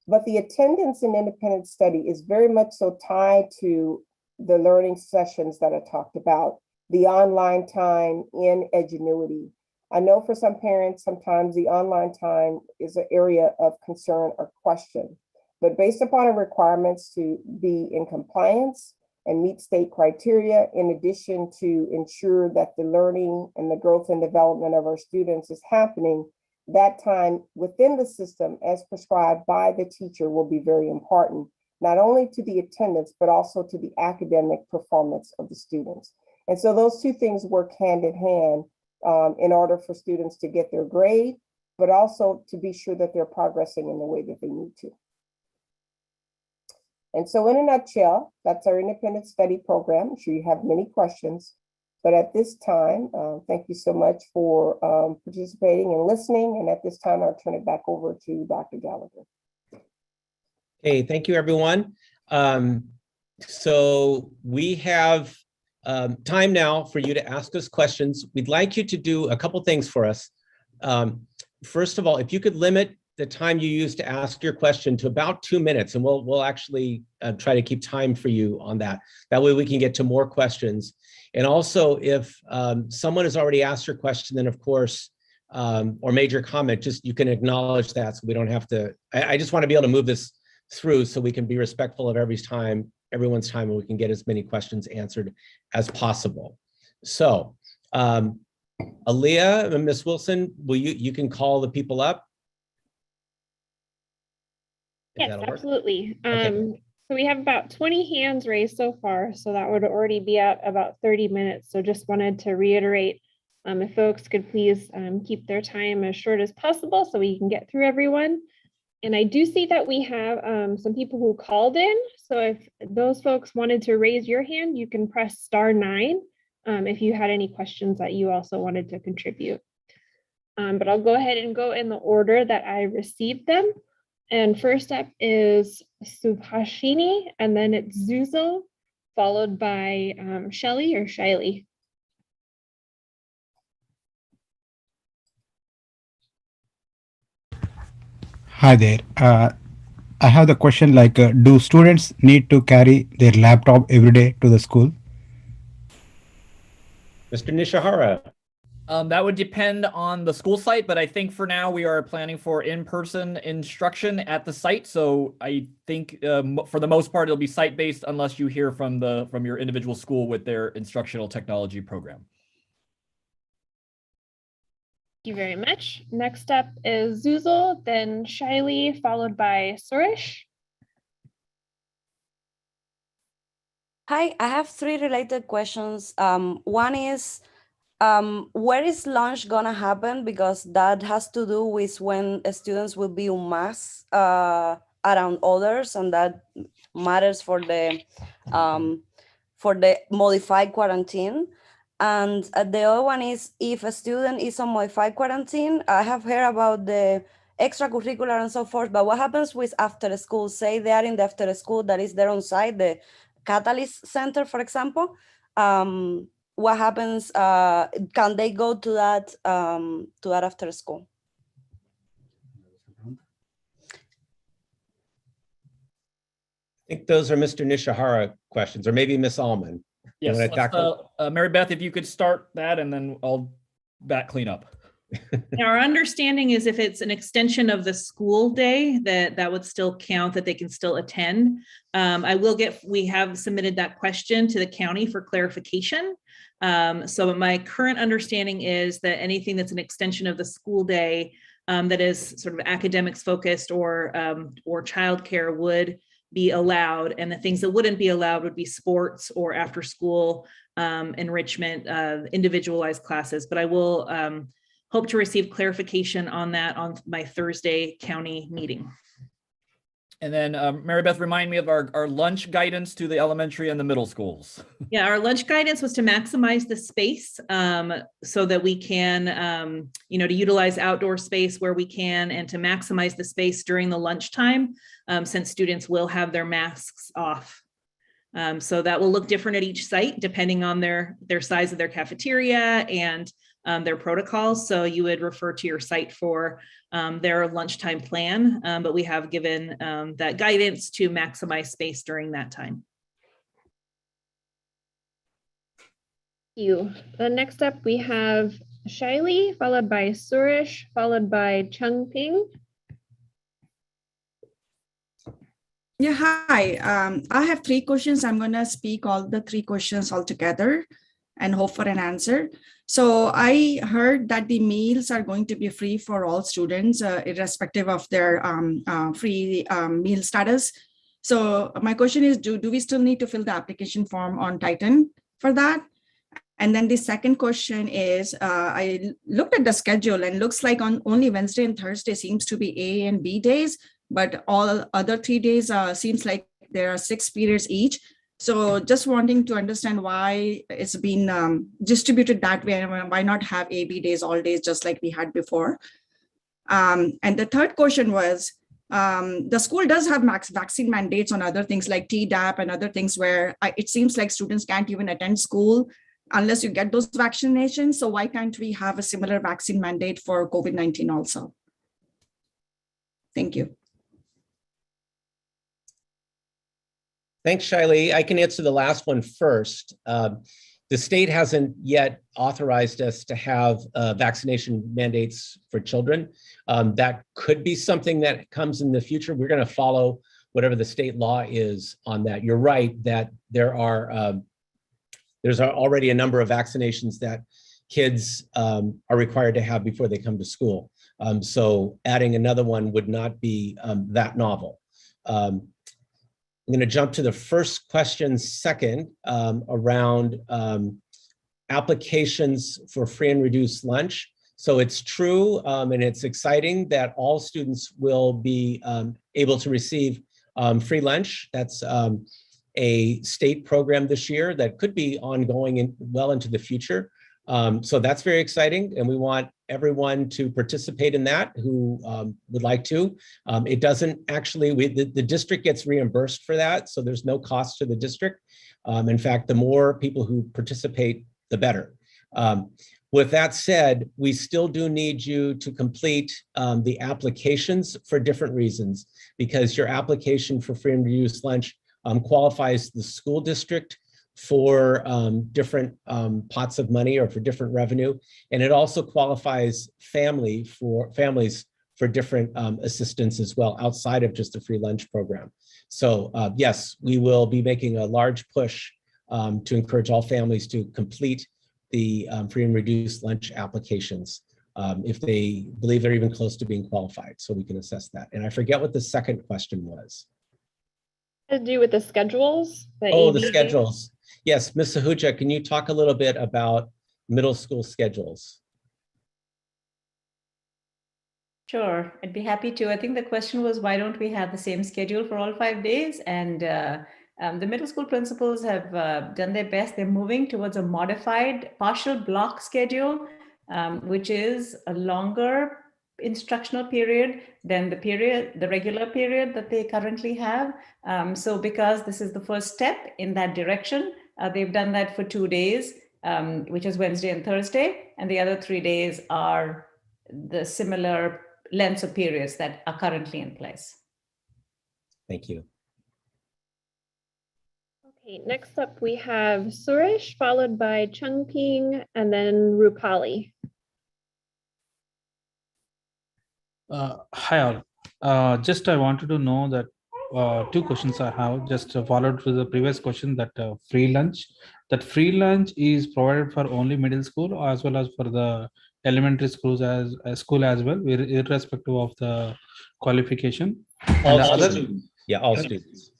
But the attendance in independent study is very much so tied to the learning sessions that I talked about, the online time in Edgenuity. I know for some parents, sometimes the online time is an area of concern or question. But based upon our requirements to be in compliance and meet state criteria, in addition to ensure that the learning and the growth and development of our students is happening, that time within the system as prescribed by the teacher will be very important, not only to the attendance, but also to the academic performance of the students. And so those two things work hand in hand in order for students to get their grade, but also to be sure that they're progressing in the way that they need to. And so in a nutshell, that's our independent study program. I'm sure you have many questions, but at this time, thank you so much for participating and listening. And at this time, I'll turn it back over to Dr. Gallagher. Okay, thank you, everyone. So we have time now for you to ask us questions. We'd like you to do a couple things for us. First of all, if you could limit the time you use to ask your question to about 2 minutes, and we'll actually try to keep time for you on that. That way we can get to more questions. And also, if someone has already asked your question, then of course, or made your comment, just you can acknowledge that so we don't have to. I just want to be able to move this through so we can be respectful of everyone's time, and we can get as many questions answered as possible. So, Aaliyah and Ms. Wilson, will you can call the people up? Yes, absolutely. Okay. So we have about 20 hands raised so far, so that would already be at about 30 minutes. So just wanted to reiterate, if folks could please keep their time as short as possible so we can get through everyone. And I do see that we have some people who called in. So if those folks wanted to raise your hand, you can press *9 if you had any questions that you also wanted to contribute. But I'll go ahead and go in the order that I received them. And first up is Subhashini, and then it's Zuzo, followed by Shelly or Shiley. Hi there. I have the question like, do students need to carry their laptop every day to the school? Mr. Nishihara. That would depend on the school site, but I think for now we are planning for in-person instruction at the site. So I think for the most part, it'll be site-based unless you hear from your individual school with their instructional technology program. Thank you very much. Next up is Zuzo, then Shiley, followed by Suresh. Hi, I have 3 related questions. One is, where is lunch gonna happen? Because that has to do with when students will be en masse around others, and that matters for the modified quarantine. And the other one is, if a student is on modified quarantine, I have heard about the extracurricular and so forth, but what happens with after school? Say they are in the after school that is there on site, the Catalyst Center, for example. What happens? Can they go to that after school? I think those are Mr. Nishihara questions, or maybe Ms. Allman. Yes, Mary Beth, if you could start that, and then I'll clean up. Our understanding is if it's an extension of the school day, that would still count, that they can still attend. We have submitted that question to the county for clarification. So my current understanding is that anything that's an extension of the school day that is sort of academics focused or childcare would be allowed. And the things that wouldn't be allowed would be sports or after school enrichment, individualized classes. But I will hope to receive clarification on that on my Thursday county meeting. And then Mary Beth, remind me of our lunch guidance to the elementary and the middle schools. Yeah, our lunch guidance was to maximize the space so that we can, to utilize outdoor space where we can and to maximize the space during the lunchtime since students will have their masks off. So that will look different at each site depending on their size of their cafeteria and their protocols. So you would refer to your site for their lunchtime plan, but we have given that guidance to maximize space during that time. Thank you. Next up, we have Shaili, followed by Suresh, followed by Changping. Yeah, hi. I have 3 questions. I'm going to speak all the 3 questions all together and hope for an answer. So I heard that the meals are going to be free for all students, irrespective of their free meal status. So my question is, do we still need to fill the application form on Titan for that? And then the second question is, I looked at the schedule and looks like on only Wednesday and Thursday seems to be A and B days, but all other 3 days seems like there are 6 periods each. So just wanting to understand why it's been distributed that way, and why not have A-B days all days just like we had before. And the third question was, the school does have vaccine mandates on other things like TDAP and other things where it seems like students can't even attend school unless you get those vaccinations. So why can't we have a similar vaccine mandate for COVID-19 also? Thank you. Thanks, Shaili. I can answer the last one first. The state hasn't yet authorized us to have vaccination mandates for children. That could be something that comes in the future. We're going to follow whatever the state law is on that. You're right that there's already a number of vaccinations that kids are required to have before they come to school. So adding another one would not be that novel. I'm going to jump to the first question second around applications for free and reduced lunch. So it's true and it's exciting that all students will be able to receive free lunch. That's a state program this year that could be ongoing well into the future. So that's very exciting, and we want everyone to participate in that who would like to. It doesn't actually, the district gets reimbursed for that, so there's no cost to the district. In fact, the more people who participate, the better. With that said, we still do need you to complete the applications for different reasons, because your application for free and reduced lunch qualifies the school district for different pots of money or for different revenue. And it also qualifies families for different assistance as well, outside of just a free lunch program. So yes, we will be making a large push to encourage all families to complete the free and reduced lunch applications if they believe they're even close to being qualified, so we can assess that. And I forget what the second question was. To do with the schedules? The schedules. Yes, Ms. Sahuja, can you talk a little bit about middle school schedules? Sure, I'd be happy to. I think the question was, why don't we have the same schedule for all 5 days? And the middle school principals have done their best. They're moving towards a modified partial block schedule, which is a longer instructional period than the regular period that they currently have. So because this is the first step in that direction, they've done that for 2 days, which is Wednesday and Thursday, and the other 3 days are the similar lengths of periods that are currently in place. Thank you. Okay, next up we have Suresh, followed by Changping, and then Rupali. Hi all. Just I wanted to know that two questions I have. Just followed to the previous question that free lunch. That free lunch is provided for only middle school as well as for the elementary schools as school as well, irrespective of the qualification. All And the other, students. Yeah, all students.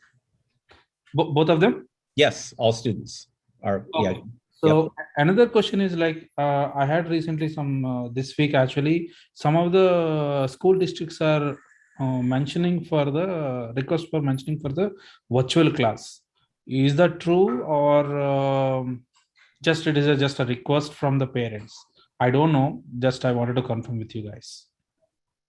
both of them. Yes, all students are. Yeah. Okay. So another question is like I had recently some this week actually some of the school districts are mentioning for the request for mentioning for the virtual class. Is that true or just it is just a request from the parents? I don't know. Just I wanted to confirm with you guys.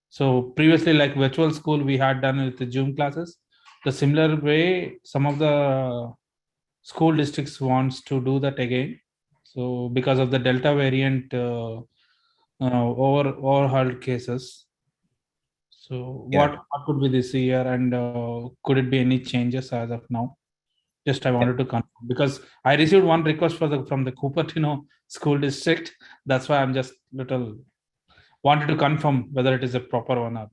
So previously, like virtual school, we had done with the Zoom classes. The similar way, some of the school districts wants to do that again. So because of the Delta variant overhauled cases. So what could be this year and could it be any changes as of now? Just I wanted to confirm because I received one request from the Cupertino school district. That's why I'm just little wanted to confirm whether it is a proper one or not.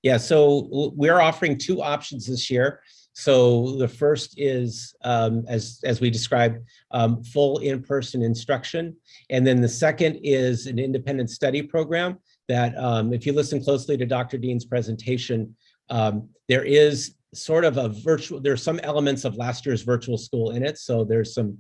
Yeah, so we're offering two options this year. So the first is, as we described, full in-person instruction. And then the second is an independent study program that if you listen closely to Dr. Dean's presentation, there is sort of a virtual, there's some elements of last year's virtual school in it. So there's some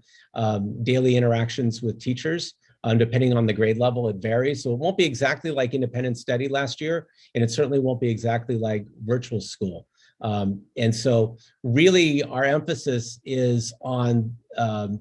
daily interactions with teachers. Depending on the grade level, it varies. So it won't be exactly like independent study last year, and it certainly won't be exactly like virtual school. And so really our emphasis is on the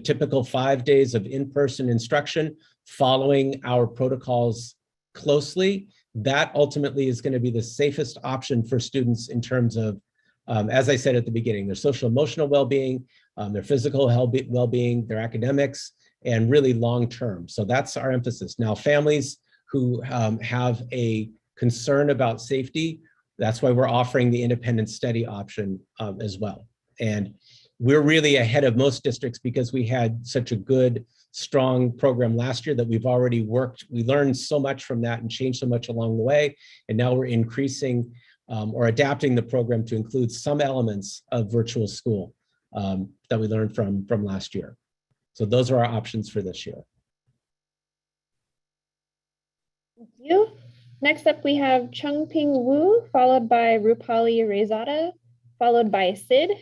typical 5 days of in-person instruction, following our protocols closely. That ultimately is going to be the safest option for students in terms of, as I said at the beginning, their social emotional well-being, their physical well-being, their academics, and really long-term. So that's our emphasis. Now, families who have a concern about safety, that's why we're offering the independent study option as well. And we're really ahead of most districts because we had such a good, strong program last year that we've already worked. We learned so much from that and changed so much along the way. And now we're increasing or adapting the program to include some elements of virtual school that we learned from last year. So those are our options for this year. Thank you. Next up, we have Chungping Wu, followed by Rupali Rezada, followed by Sid.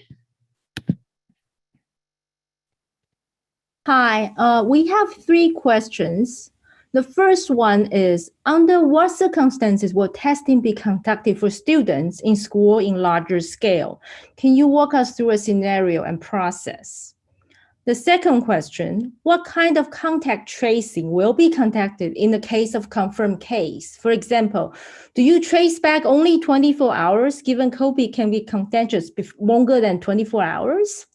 Hi, we have 3 questions. The first one is, under what circumstances will testing be conducted for students in school in larger scale? Can you walk us through a scenario and process? The second question, what kind of contact tracing will be conducted in the case of confirmed case? For example, do you trace back only 24 hours given COVID can be contagious longer than 24 hours?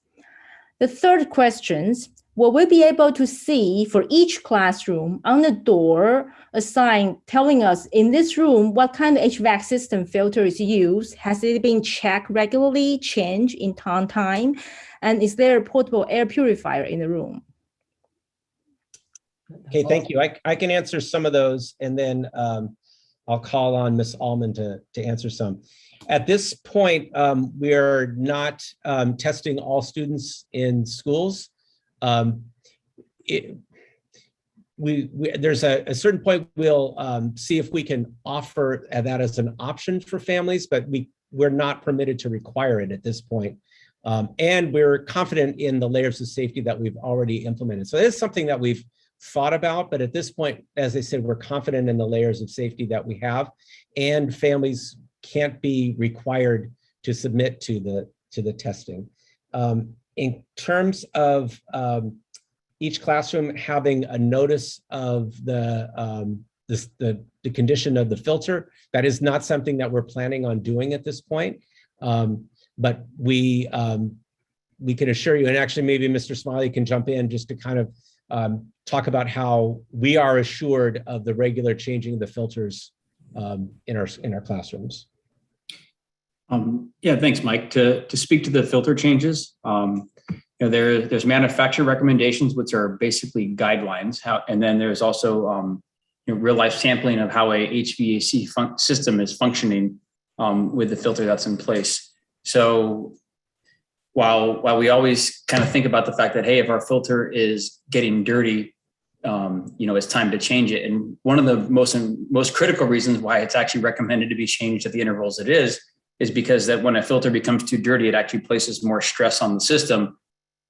The third question, will we be able to see for each classroom on the door a sign telling us in this room what kind of HVAC system filter is used? Has it been checked regularly, changed in time? And is there a portable air purifier in the room? Okay, thank you. I can answer some of those, and then I'll call on Ms. Allman to answer some. At this point, we are not testing all students in schools. There's a certain point we'll see if we can offer that as an option for families, but we're not permitted to require it at this point. And we're confident in the layers of safety that we've already implemented. So it is something that we've thought about, but at this point, as I said, we're confident in the layers of safety that we have, and families can't be required to submit to the testing. In terms of each classroom having a notice of the condition of the filter, that is not something that we're planning on doing at this point. But we can assure you, and actually maybe Mr. Smiley can jump in just to kind of talk about how we are assured of the regular changing of the filters in our classrooms. Yeah, thanks, Mike. To speak to the filter changes, there's manufacturer recommendations, which are basically guidelines. And then there's also real life sampling of how a HVAC system is functioning with the filter that's in place. So while we always kind of think about the fact that, hey, if our filter is getting dirty, it's time to change it. And one of the most critical reasons why it's actually recommended to be changed at the intervals it is because that when a filter becomes too dirty, it actually places more stress on the system,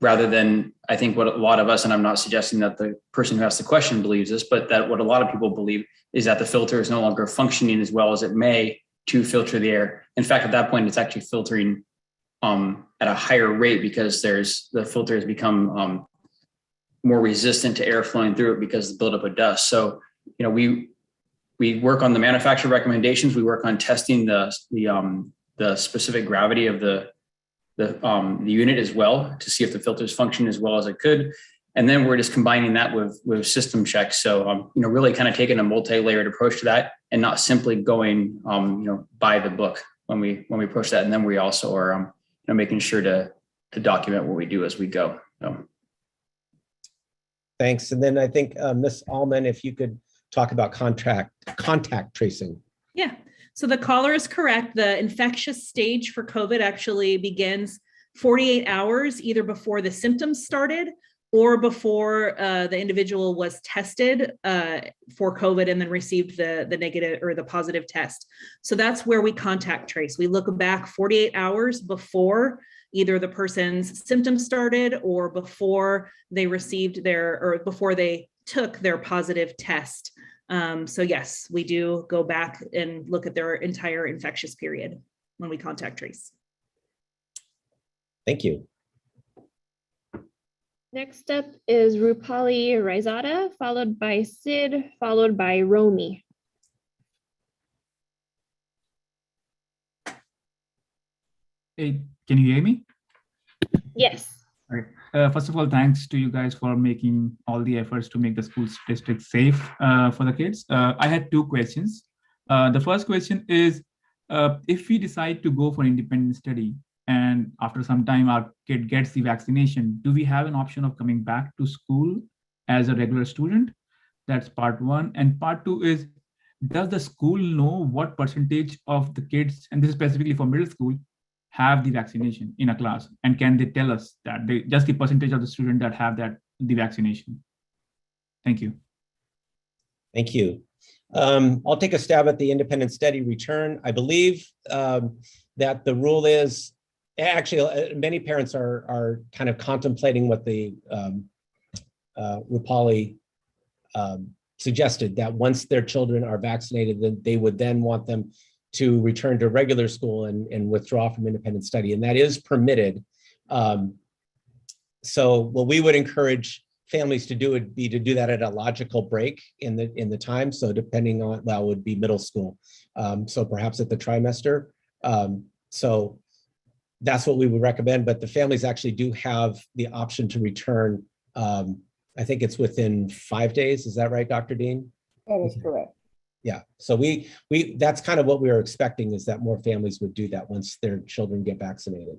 rather than, I think, what a lot of us, and I'm not suggesting that the person who asked the question believes this, but that what a lot of people believe is that the filter is no longer functioning as well as it may to filter the air. In fact, at that point, it's actually filtering at a higher rate because the filter has become more resistant to air flowing through it because of the buildup of dust. So, we work on the manufacturer recommendations. We work on testing the specific gravity of the unit as well to see if the filters function as well as it could. And then we're just combining that with system checks. So, really kind of taking a multi-layered approach to that and not simply going, by the book when we approach that. And then we also are, making sure to document what we do as we go. So. Thanks. And then I think Ms. Allman, if you could talk about contact tracing. Yeah. So the caller is correct. The infectious stage for COVID actually begins 48 hours, either before the symptoms started or before the individual was tested for COVID and then received the negative or the positive test. So that's where we contact trace. We look back 48 hours before either the person's symptoms started or before they received before they took their positive test. So yes, we do go back and look at their entire infectious period when we contact trace. Thank you. Next up is Rupali Raizada, followed by Sid, followed by Romy. Hey, can you hear me? Yes. All right. First of all, thanks to you guys for making all the efforts to make the school district safe for the kids. I had two questions. The first question is, if we decide to go for independent study and after some time our kid gets the vaccination, do we have an option of coming back to school as a regular student? That's part one. And part two is, does the school know what percentage of the kids, and this is specifically for middle school, have the vaccination in a class? And can they tell us that just the percentage of the students that have the vaccination? Thank you. Thank you. I'll take a stab at the independent study return. I believe that the rule is, actually, many parents are kind of contemplating what the Rupali suggested, that once their children are vaccinated, then they would then want them to return to regular school and withdraw from independent study, and that is permitted. So what we would encourage families to do would be to do that at a logical break in the time. So depending on, well, would be middle school. So perhaps at the trimester. So that's what we would recommend, but the families actually do have the option to return. I think it's within 5 days. Is that right, Dr. Dean? That is correct. Yeah, so we that's kind of what we are expecting, is that more families would do that once their children get vaccinated.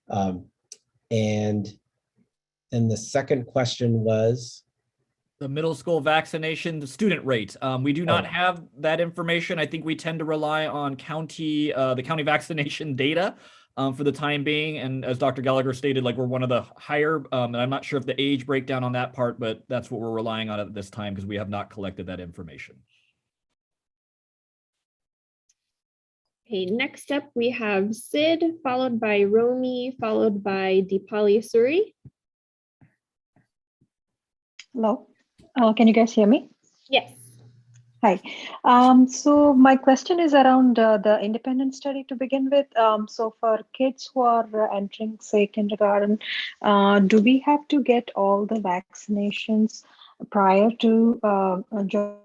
And then the second question was? The middle school vaccination, the student rate. We do not have that information. I think we tend to rely on the county vaccination data for the time being. And as Dr. Gallagher stated, like, we're one of the higher, and I'm not sure if the age breakdown on that part, but that's what we're relying on at this time because we have not collected that information. Okay, next up we have Sid, followed by Romy, followed by Deepali Suri. Hello, can you guys hear me? Yes. Hi. So my question is around the independent study to begin with. So for kids who are entering, say, kindergarten, do we have to get all the vaccinations prior to join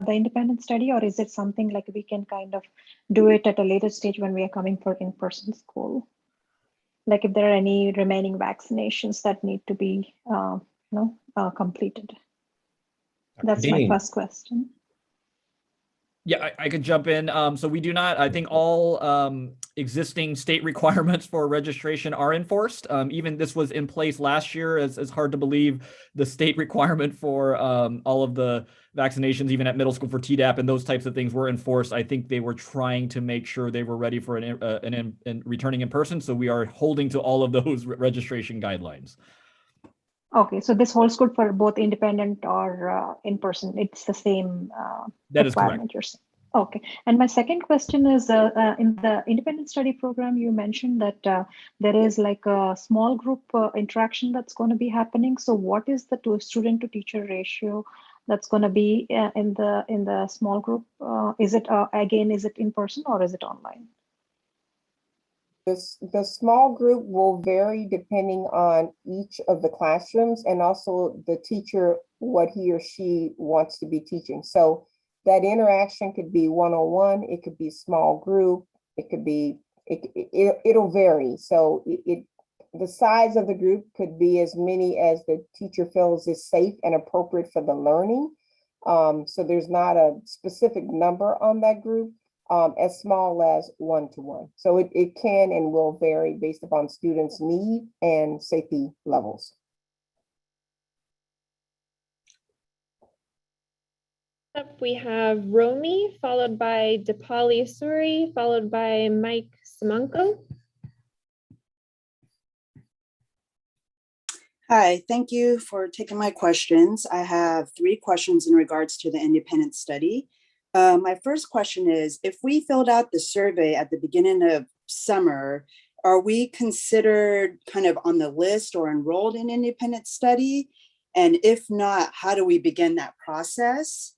the independent study, or is it something like we can kind of do it at a later stage when we are coming for in-person school? Like if there are any remaining vaccinations that need to be completed. That's my first question. Yeah, I could jump in. So we do not, I think all existing state requirements for registration are enforced. Even this was in place last year, as hard to believe the state requirement for all of the vaccinations, even at middle school for Tdap and those types of things were enforced. I think they were trying to make sure they were ready for an returning in person. So we are holding to all of those registration guidelines. Okay, so this holds good for both independent or in person. It's the same That is correct. requirement you're saying. Okay, and my second question is in the independent study program, you mentioned that there is like a small group interaction that's going to be happening. So what is the student to teacher ratio that's going to be in the small group? Is it again, is it in person or is it online? The small group will vary depending on each of the classrooms and also the teacher, what he or she wants to be teaching. So that interaction could be one-on-one, it could be small group, it could be, it'll vary. So the size of the group could be as many as the teacher feels is safe and appropriate for the learning. So there's not a specific number on that group. As small as one-to-one. So it can and will vary based upon students' need and safety levels. Up we have Romy, followed by Dipali Suri, followed by Mike Simanko. Hi, thank you for taking my questions. I have 3 questions in regards to the independent study. My first question is, if we filled out the survey at the beginning of summer, are we considered kind of on the list or enrolled in independent study? And if not, how do we begin that process?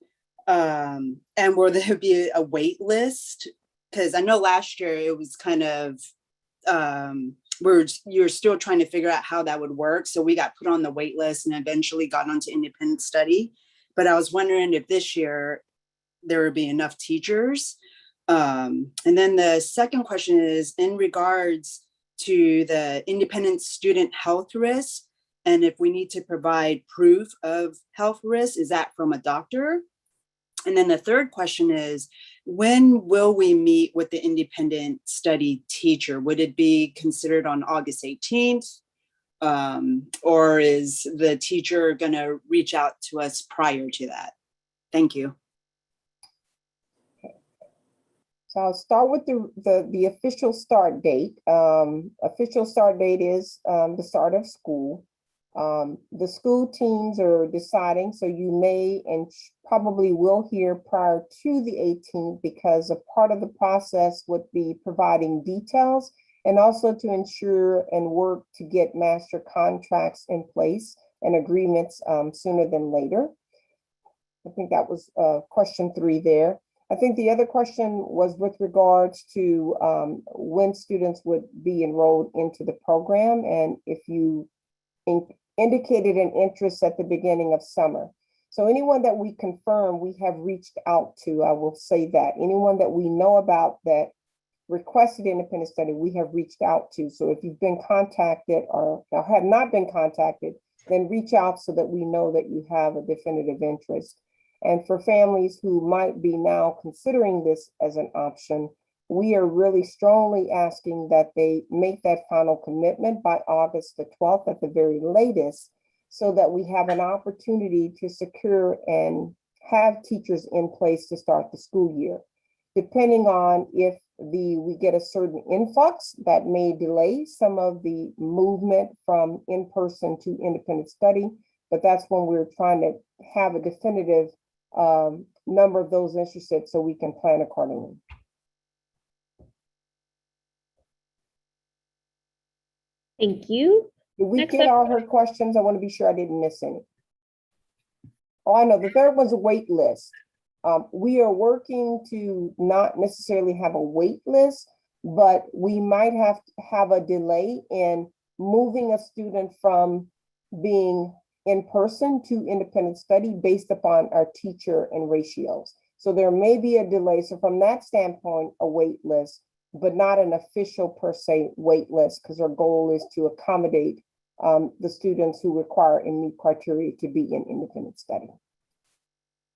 And will there be a wait list? Because I know last year it was kind of, you're still trying to figure out how that would work. So we got put on the wait list and eventually got onto independent study. But I was wondering if this year, there would be enough teachers. And then the second question is in regards to the independent student health risk, and if we need to provide proof of health risk, is that from a doctor? And then the third question is, when will we meet with the independent study teacher? Would it be considered on August 18th? Or is the teacher gonna reach out to us prior to that? Thank you. So I'll start with the official start date. Official start date is the start of school. The school teams are deciding, so you may and probably will hear prior to the 18th, because a part of the process would be providing details and also to ensure and work to get master contracts in place and agreements sooner than later. I think that was question 3 there. I think the other question was with regards to when students would be enrolled into the program, and if you indicated an interest at the beginning of summer. So anyone that we confirm we have reached out to, I will say that. Anyone that we know about that requested independent study, we have reached out to. So if you've been contacted or have not been contacted, then reach out so that we know that you have a definitive interest. And for families who might be now considering this as an option, we are really strongly asking that they make that final commitment by August the 12th at the very latest, so that we have an opportunity to secure and have teachers in place to start the school year. Depending on if we get a certain influx, that may delay some of the movement from in-person to independent study, but that's when we're trying to have a definitive number of those interested so we can plan accordingly. Thank you. Did we get all her questions? I want to be sure I didn't miss any. Oh, I know. The third one's a wait list. We are working to not necessarily have a wait list, but we might have a delay in moving a student from being in person to independent study based upon our teacher and ratios. So there may be a delay. So from that standpoint, a wait list, but not an official per se wait list, because our goal is to accommodate the students who require and meet criteria to be in independent study.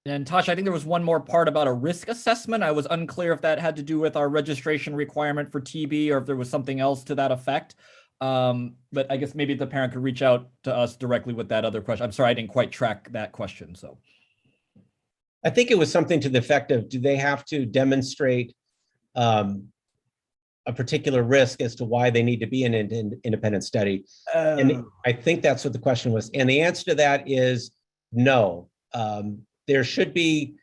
And Tasha, I think there was one more part about a risk assessment. I was unclear if that had to do with our registration requirement for TB or if there was something else to that effect. But I guess maybe the parent could reach out to us directly with that other question. I'm sorry, I didn't quite track that question. So I think it was something to the effect of, do they have to demonstrate a particular risk as to why they need to be in an independent study? And I think that's what the question was. And the answer to that is no. There should be,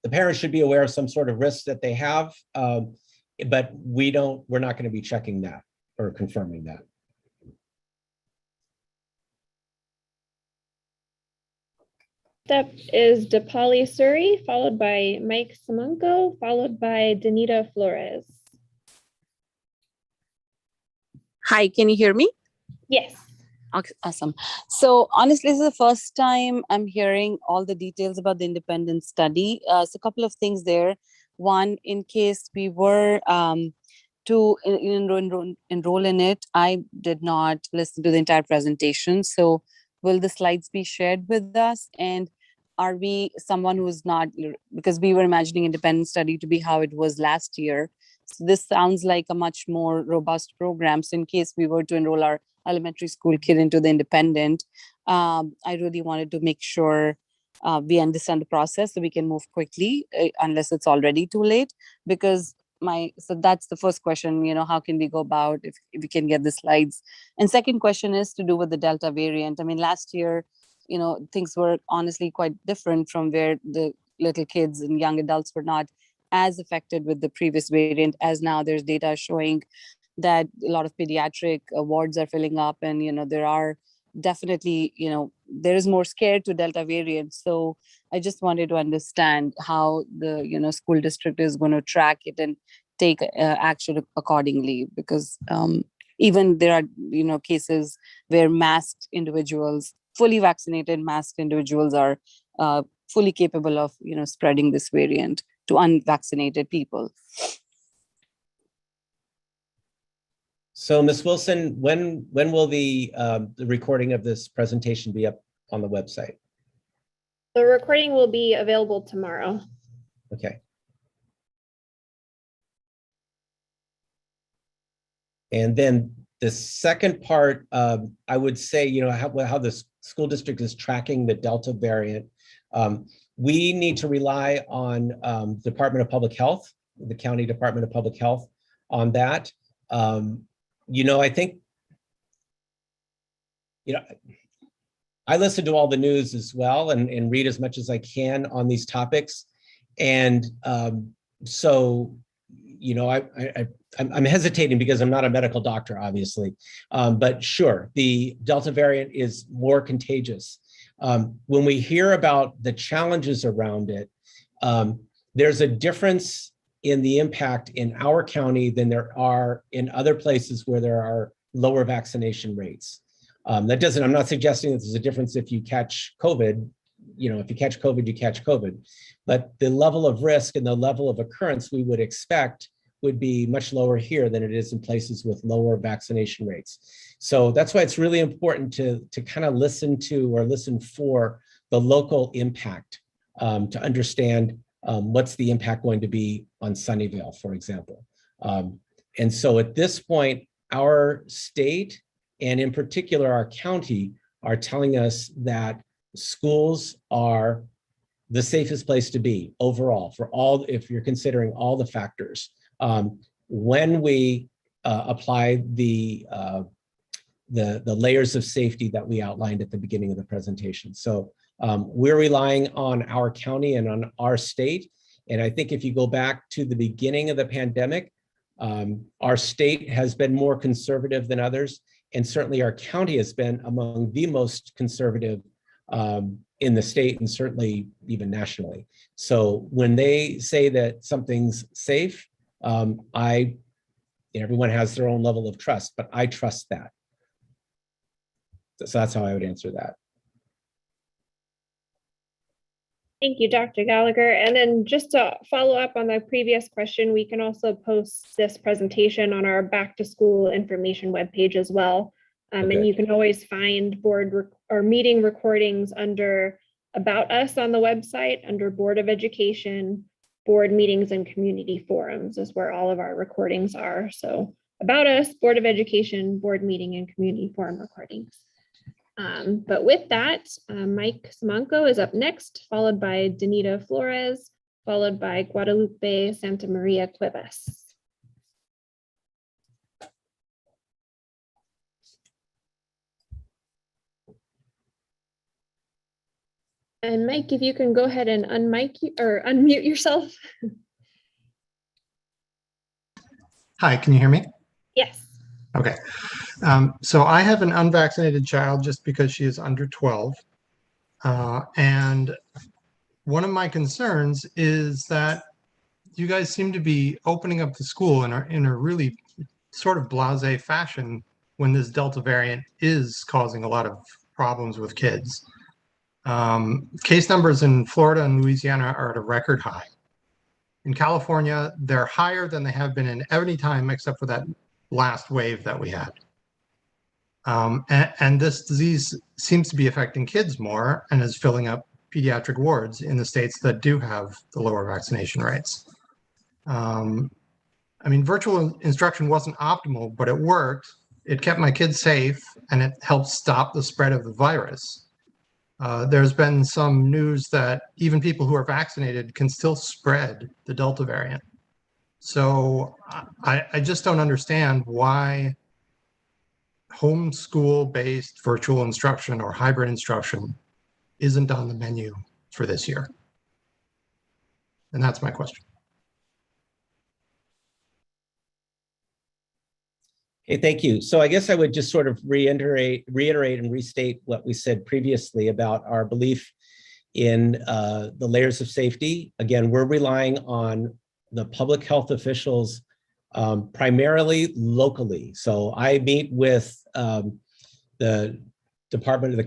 the parents should be aware of some sort of risks that they have, but we're not going to be checking that or confirming that. Step is Dipali Suri, followed by Mike Simonko, followed by Danita Flores. Hi, can you hear me? Yes. Okay, awesome. So honestly, this is the first time I'm hearing all the details about the independent study. So a couple of things there. One, in case we were to enroll in it, I did not listen to the entire presentation. So will the slides be shared with us? And are we someone who is not, because we were imagining independent study to be how it was last year. So this sounds like a much more robust program. So in case we were to enroll our elementary school kid into the independent, I really wanted to make sure we understand the process so we can move quickly, unless it's already too late. Because so that's the first question, how can we go about if we can get the slides? And second question is to do with the Delta variant. I mean, last year, things were honestly quite different from where the little kids and young adults were not as affected with the previous variant, as now there's data showing that a lot of pediatric wards are filling up, and there are definitely there is more scare to Delta variant. So I just wanted to understand how the school district is going to track it and take action accordingly, because even there are cases where masked individuals, fully vaccinated masked individuals are fully capable of spreading this variant to unvaccinated people. So Ms. Wilson, when will the recording of this presentation be up on the website? The recording will be available tomorrow. Okay. And then the second part, I would say, how the school district is tracking the Delta variant. We need to rely on Department of Public Health, the County Department of Public Health on that. I think, I listen to all the news as well and read as much as I can on these topics. And so, I'm hesitating because I'm not a medical doctor, obviously. But sure, the Delta variant is more contagious. When we hear about the challenges around it, there's a difference in the impact in our county than there are in other places where there are lower vaccination rates. I'm not suggesting that there's a difference if you catch COVID. If you catch COVID, you catch COVID. But the level of risk and the level of occurrence we would expect would be much lower here than it is in places with lower vaccination rates. So that's why it's really important to kind of listen for the local impact, to understand what's the impact going to be on Sunnyvale, for example. And so at this point, our state, and in particular our county, are telling us that schools are the safest place to be overall for all, if you're considering all the factors. When we apply the layers of safety that we outlined at the beginning of the presentation. So we're relying on our county and on our state. And I think if you go back to the beginning of the pandemic, our state has been more conservative than others. And certainly our county has been among the most conservative in the state, and certainly even nationally. So when they say that something's safe, everyone has their own level of trust, but I trust that. So that's how I would answer that. Thank you, Dr. Gallagher. And then just to follow up on the previous question, we can also post this presentation on our back to school information webpage as well. And you can always find board or meeting recordings under About Us on the website under Board of Education, board meetings and community forums is where all of our recordings are. So About Us, Board of Education, board meeting and community forum recordings. But with that, Mike Simanco is up next, followed by Danita Flores, followed by Guadalupe Santa Maria Cuevas. And Mike, if you can go ahead and unmute yourself. Hi, can you hear me? Yes. Okay. So I have an unvaccinated child just because she is under 12. And one of my concerns is that you guys seem to be opening up the school in a really sort of blasé fashion when this Delta variant is causing a lot of problems with kids. Case numbers in Florida and Louisiana are at a record high. In California, they're higher than they have been in any time except for that last wave that we had. And this disease seems to be affecting kids more and is filling up pediatric wards in the states that do have the lower vaccination rates. I mean, virtual instruction wasn't optimal, but it worked. It kept my kids safe and it helped stop the spread of the virus. There's been some news that even people who are vaccinated can still spread the Delta variant. So I just don't understand why homeschool-based virtual instruction or hybrid instruction isn't on the menu for this year. And that's my question. Okay, thank you. So I guess I would just sort of reiterate and restate what we said previously about our belief in the layers of safety. Again, we're relying on the public health officials primarily locally. So I meet with the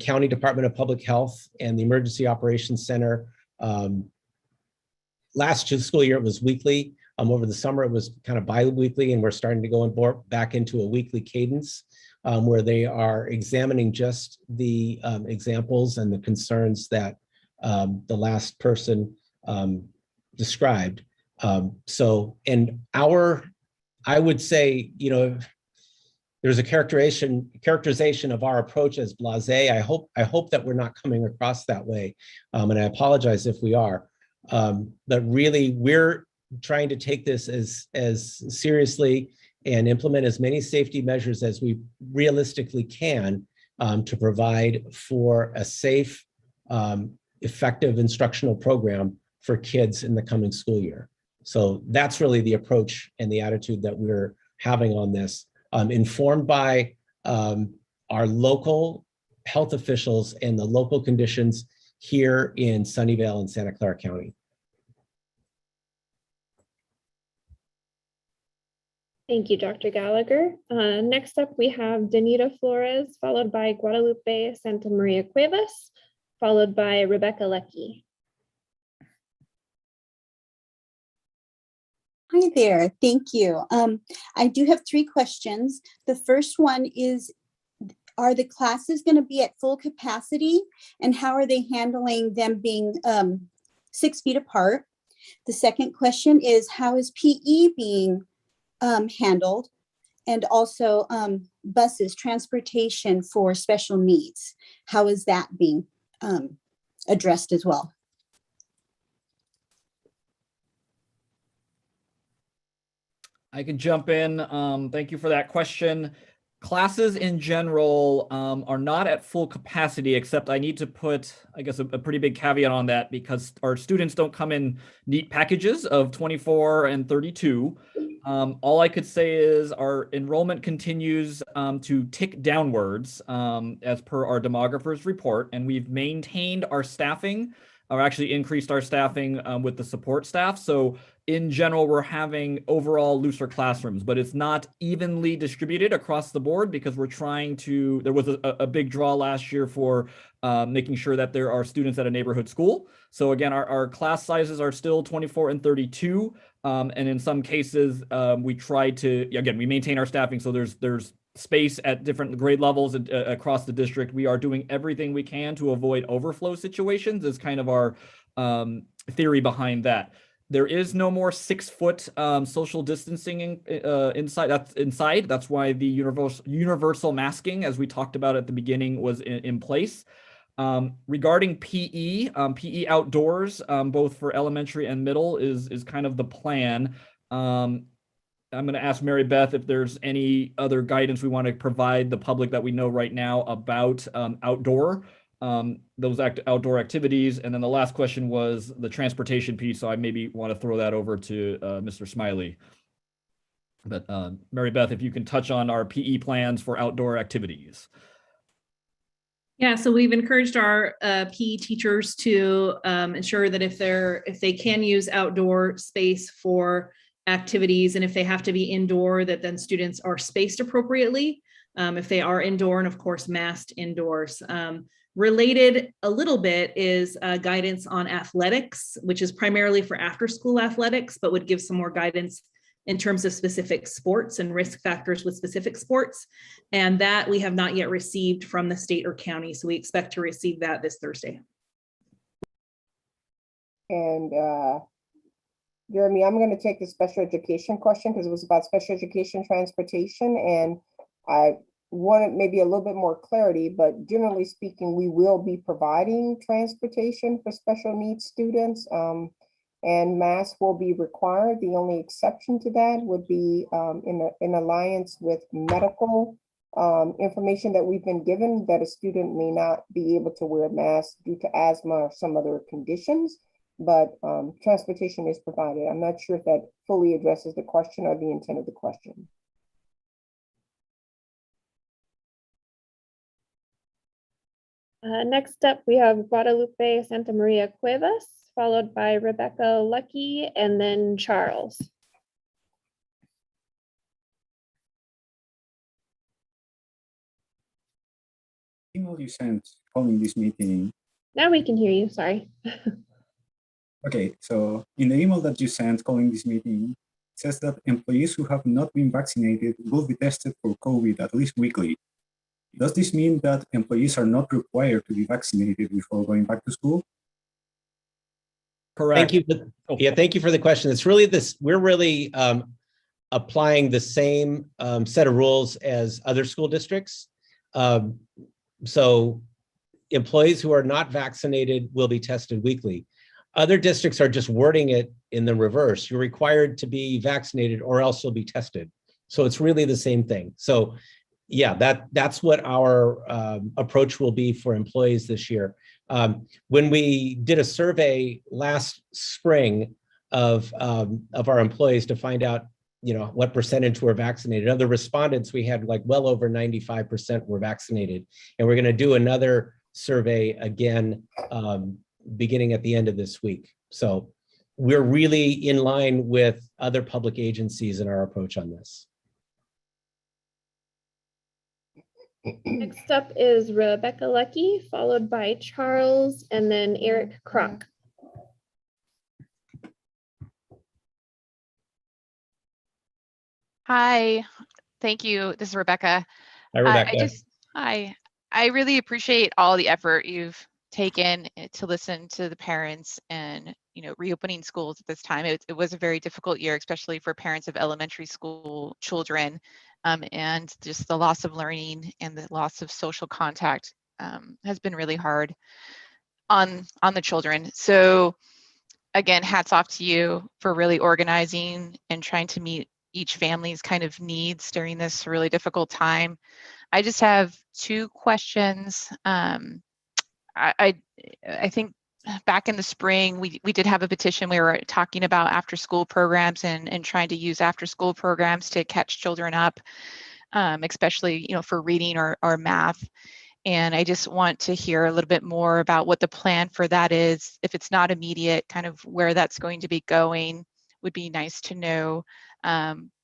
County Department of Public Health and the Emergency Operations Center. Last school year, it was weekly. Over the summer, it was kind of bi-weekly, and we're starting to go back into a weekly cadence where they are examining just the examples and the concerns that the last person described. I would say, you know, there's a characterization of our approach as blasé. I hope that we're not coming across that way, and I apologize if we are. But really, we're trying to take this as seriously and implement as many safety measures as we realistically can to provide for a safe, effective instructional program for kids in the coming school year. So that's really the approach and the attitude that we're having on this, informed by our local health officials and the local conditions here in Sunnyvale and Santa Clara County. Thank you, Dr. Gallagher. Next up, we have Danita Flores, followed by Guadalupe Santa Maria Cuevas, followed by Rebecca Lecky. Hi there, thank you. I do have 3 questions. The first one is, are the classes going to be at full capacity, and how are they handling them being 6 feet apart? The second question is, how is PE being handled, and also buses, transportation for special needs? How is that being addressed as well? I can jump in. Thank you for that question. Classes in general are not at full capacity, except I need to put, I guess, a pretty big caveat on that because our students don't come in neat packages of 24 and 32. All I could say is our enrollment continues to tick downwards as per our demographer's report, and we've maintained our staffing, or actually increased our staffing with the support staff. So in general, we're having overall looser classrooms, but it's not evenly distributed across the board because we're trying to, there was a big draw last year for making sure that there are students at a neighborhood school. So again, our class sizes are still 24 and 32. And in some cases, we try to, again, we maintain our staffing. So there's space at different grade levels across the district. We are doing everything we can to avoid overflow situations is kind of our theory behind that. There is no more 6-foot social distancing inside. That's why the universal masking, as we talked about at the beginning, was in place. Regarding PE, PE outdoors, both for elementary and middle, is kind of the plan. I'm going to ask Mary Beth if there's any other guidance we want to provide the public that we know right now about those outdoor activities. And then the last question was the transportation piece. So I maybe want to throw that over to Mr. Smiley. But Mary Beth, if you can touch on our PE plans for outdoor activities. Yeah, so we've encouraged our PE teachers to ensure that if they can use outdoor space for activities, and if they have to be indoor, that then students are spaced appropriately. If they are indoor, and of course masked indoors. Related a little bit is guidance on athletics, which is primarily for after school athletics, but would give some more guidance in terms of specific sports and risk factors with specific sports. And that we have not yet received from the state or county. So we expect to receive that this Thursday. And Jeremy, I'm going to take the special education question because it was about special education transportation. And I wanted maybe a little bit more clarity, but generally speaking, we will be providing transportation for special needs students. And masks will be required. The only exception to that would be in alliance with medical information that we've been given that a student may not be able to wear a mask due to asthma or some other conditions, but transportation is provided. I'm not sure if that fully addresses the question or the intent of the question. Next up, we have Guadalupe Santa Maria Cuevas, followed by Rebecca Lucky, and then Charles. Email you sent calling this meeting. Now we can hear you, sorry. Okay, so in the email that you sent calling this meeting, it says that employees who have not been vaccinated will be tested for COVID at least weekly. Does this mean that employees are not required to be vaccinated before going back to school? Correct. Thank you. Thank you for the question. It's really this, we're really applying the same set of rules as other school districts. So employees who are not vaccinated will be tested weekly. Other districts are just wording it in the reverse. You're required to be vaccinated or else you'll be tested. So it's really the same thing. So yeah, that's what our approach will be for employees this year. When we did a survey last spring of our employees to find out, what percentage were vaccinated, of the respondents, we had like well over 95% were vaccinated. And we're going to do another survey again, beginning at the end of this week. So we're really in line with other public agencies in our approach on this. Next up is Rebecca Lucky, followed by Charles, and then Eric Kroc. Hi, thank you. This is Rebecca. Hi, Rebecca. I really appreciate all the effort you've taken to listen to the parents and, reopening schools at this time. It was a very difficult year, especially for parents of elementary school children, and just the loss of learning and the loss of social contact has been really hard on the children. So again, hats off to you for really organizing and trying to meet each family's kind of needs during this really difficult time. I just have two questions. I think back in the spring, we did have a petition. We were talking about after school programs and trying to use after school programs to catch children up, especially, for reading or math. And I just want to hear a little bit more about what the plan for that is. If it's not immediate, kind of where that's going to be going would be nice to know,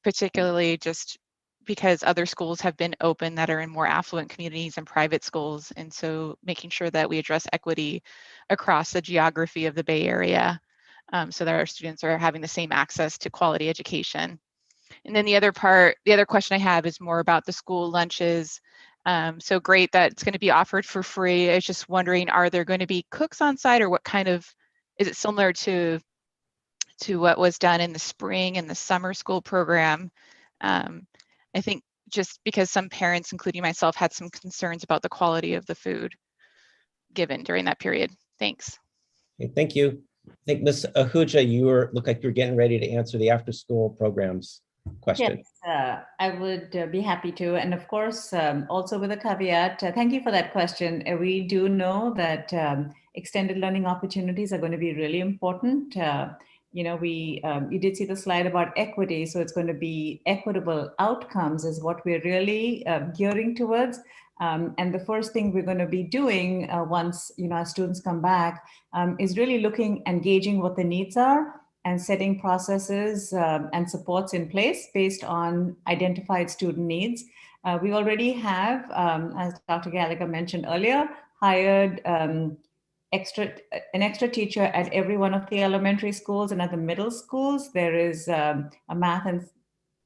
particularly just because other schools have been open that are in more affluent communities and private schools. And so making sure that we address equity across the geography of the Bay Area, so that our students are having the same access to quality education. And then the other question I have is more about the school lunches. So great that it's going to be offered for free. I was just wondering, are there going to be cooks on site, or what kind of, is it similar to what was done in the spring and the summer school program? I think just because some parents, including myself, had some concerns about the quality of the food given during that period. Thanks. Okay, thank you. I think Ms. Ahuja, look like you're getting ready to answer the after-school programs question. Yes, I would be happy to. And of course, also with a caveat, thank you for that question. We do know that extended learning opportunities are going to be really important. You know, you did see the slide about equity, so it's going to be equitable outcomes is what we're really gearing towards. And the first thing we're going to be doing once our students come back is really engaging what the needs are and setting processes and supports in place based on identified student needs. We already have, as Dr. Gallagher mentioned earlier, hired an extra teacher at every one of the elementary schools, and at the middle schools, there is a math and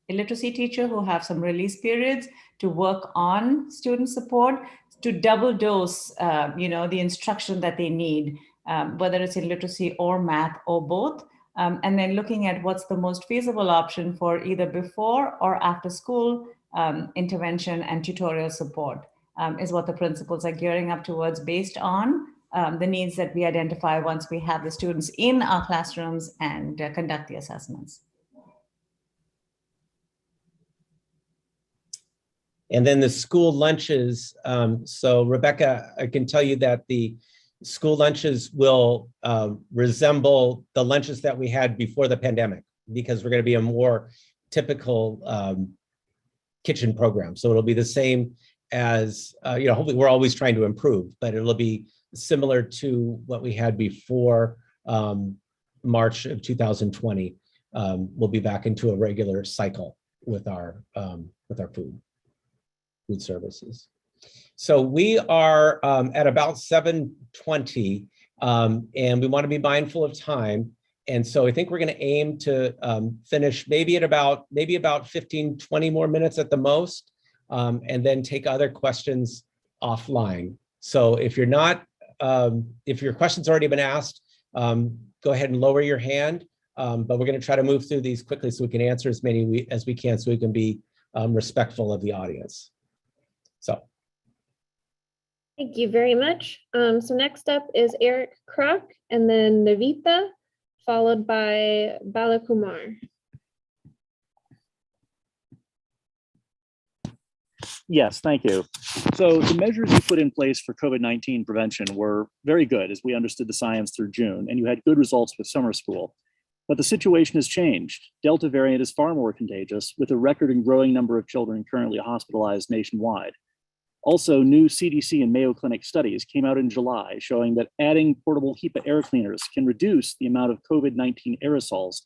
illiteracy teacher who have some release periods to work on student support, to double dose the instruction that they need, whether it's in literacy or math or both. And then looking at what's the most feasible option for either before or after school intervention and tutorial support is what the principals are gearing up towards based on the needs that we identify once we have the students in our classrooms and conduct the assessments. And then the school lunches. So Rebecca, I can tell you that the school lunches will resemble the lunches that we had before the pandemic, because we're going to be a more typical kitchen program. So it'll be the same as, hopefully we're always trying to improve, but it'll be similar to what we had before March of 2020. We'll be back into a regular cycle with our food services. So we are at about 7:20, and we want to be mindful of time. And so I think we're going to aim to finish maybe about 15, 20 more minutes at the most, and then take other questions offline. So if you're not, if your question's already been asked, go ahead and lower your hand. But we're going to try to move through these quickly so we can answer as many as we can, so we can be respectful of the audience. So. Thank you very much. So next up is Eric Kroc, and then Navita, followed by Balakumar. Yes, thank you. So the measures you put in place for COVID-19 prevention were very good as we understood the science through June, and you had good results with summer school. But the situation has changed. Delta variant is far more contagious, with a record and growing number of children currently hospitalized nationwide. Also, new CDC and Mayo Clinic studies came out in July showing that adding portable HEPA air cleaners can reduce the amount of COVID-19 aerosols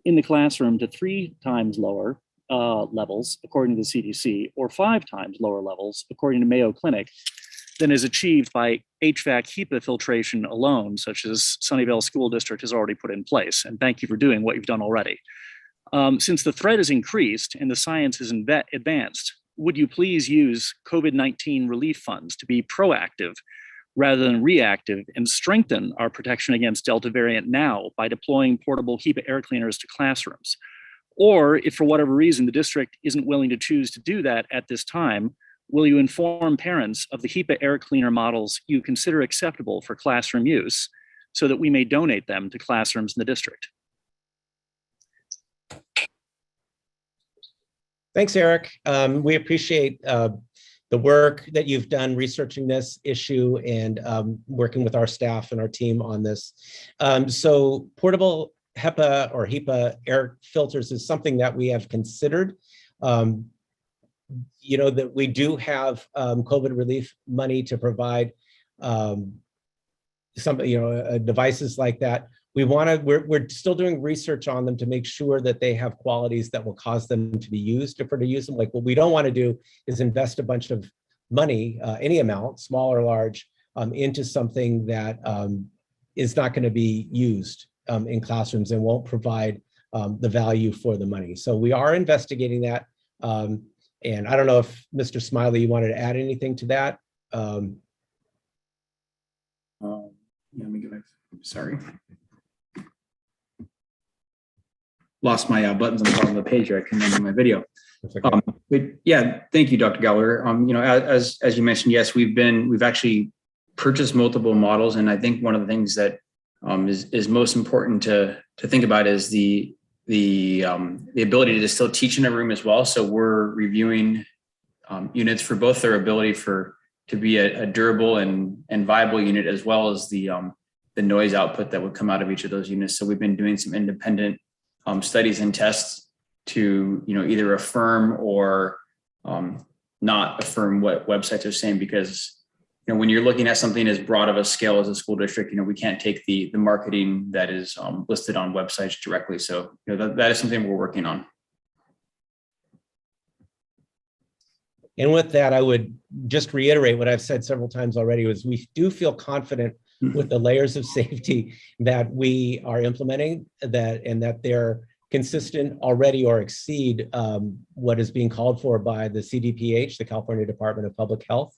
in the classroom to 3 times lower levels, according to the CDC, or 5 times lower levels, according to Mayo Clinic, than is achieved by HVAC HEPA filtration alone, such as Sunnyvale School District has already put in place. And thank you for doing what you've done already. Since the threat has increased and the science has advanced, would you please use COVID-19 relief funds to be proactive rather than reactive and strengthen our protection against Delta variant now by deploying portable HEPA air cleaners to classrooms? Or if for whatever reason the district isn't willing to choose to do that at this time, will you inform parents of the HEPA air cleaner models you consider acceptable for classroom use so that we may donate them to classrooms in the district? Thanks, Eric. We appreciate the work that you've done researching this issue and working with our staff and our team on this. So portable HEPA or HEPA air filters is something that we have considered. That we do have COVID relief money to provide devices like that. We're still doing research on them to make sure that they have qualities that will cause them to be used. If we're to use them, like what we don't want to do is invest a bunch of money, any amount, small or large, into something that is not going to be used in classrooms and won't provide the value for the money. So we are investigating that. And I don't know if Mr. Smiley, you wanted to add anything to that? Let me go back. Sorry. Lost my buttons on the bottom of the page here. I couldn't remember my video. Okay. But yeah, thank you, Dr. Gallagher. You know, as you mentioned, yes, we've actually purchased multiple models, and I think one of the things that is most important to think about is the ability to still teach in a room as well. So we're reviewing units for both their ability to be a durable and viable unit, as well as the noise output that would come out of each of those units. So we've been doing some independent studies and tests to, you know, either affirm or not affirm what websites are saying, because, you know, when you're looking at something as broad of a scale as a school district, you know, we can't take the marketing that is listed on websites directly. So, you know, that is something we're working on. And with that, I would just reiterate what I've said several times already, was we do feel confident with the layers of safety that we are implementing, and that they're consistent already or exceed what is being called for by the CDPH, the California Department of Public Health.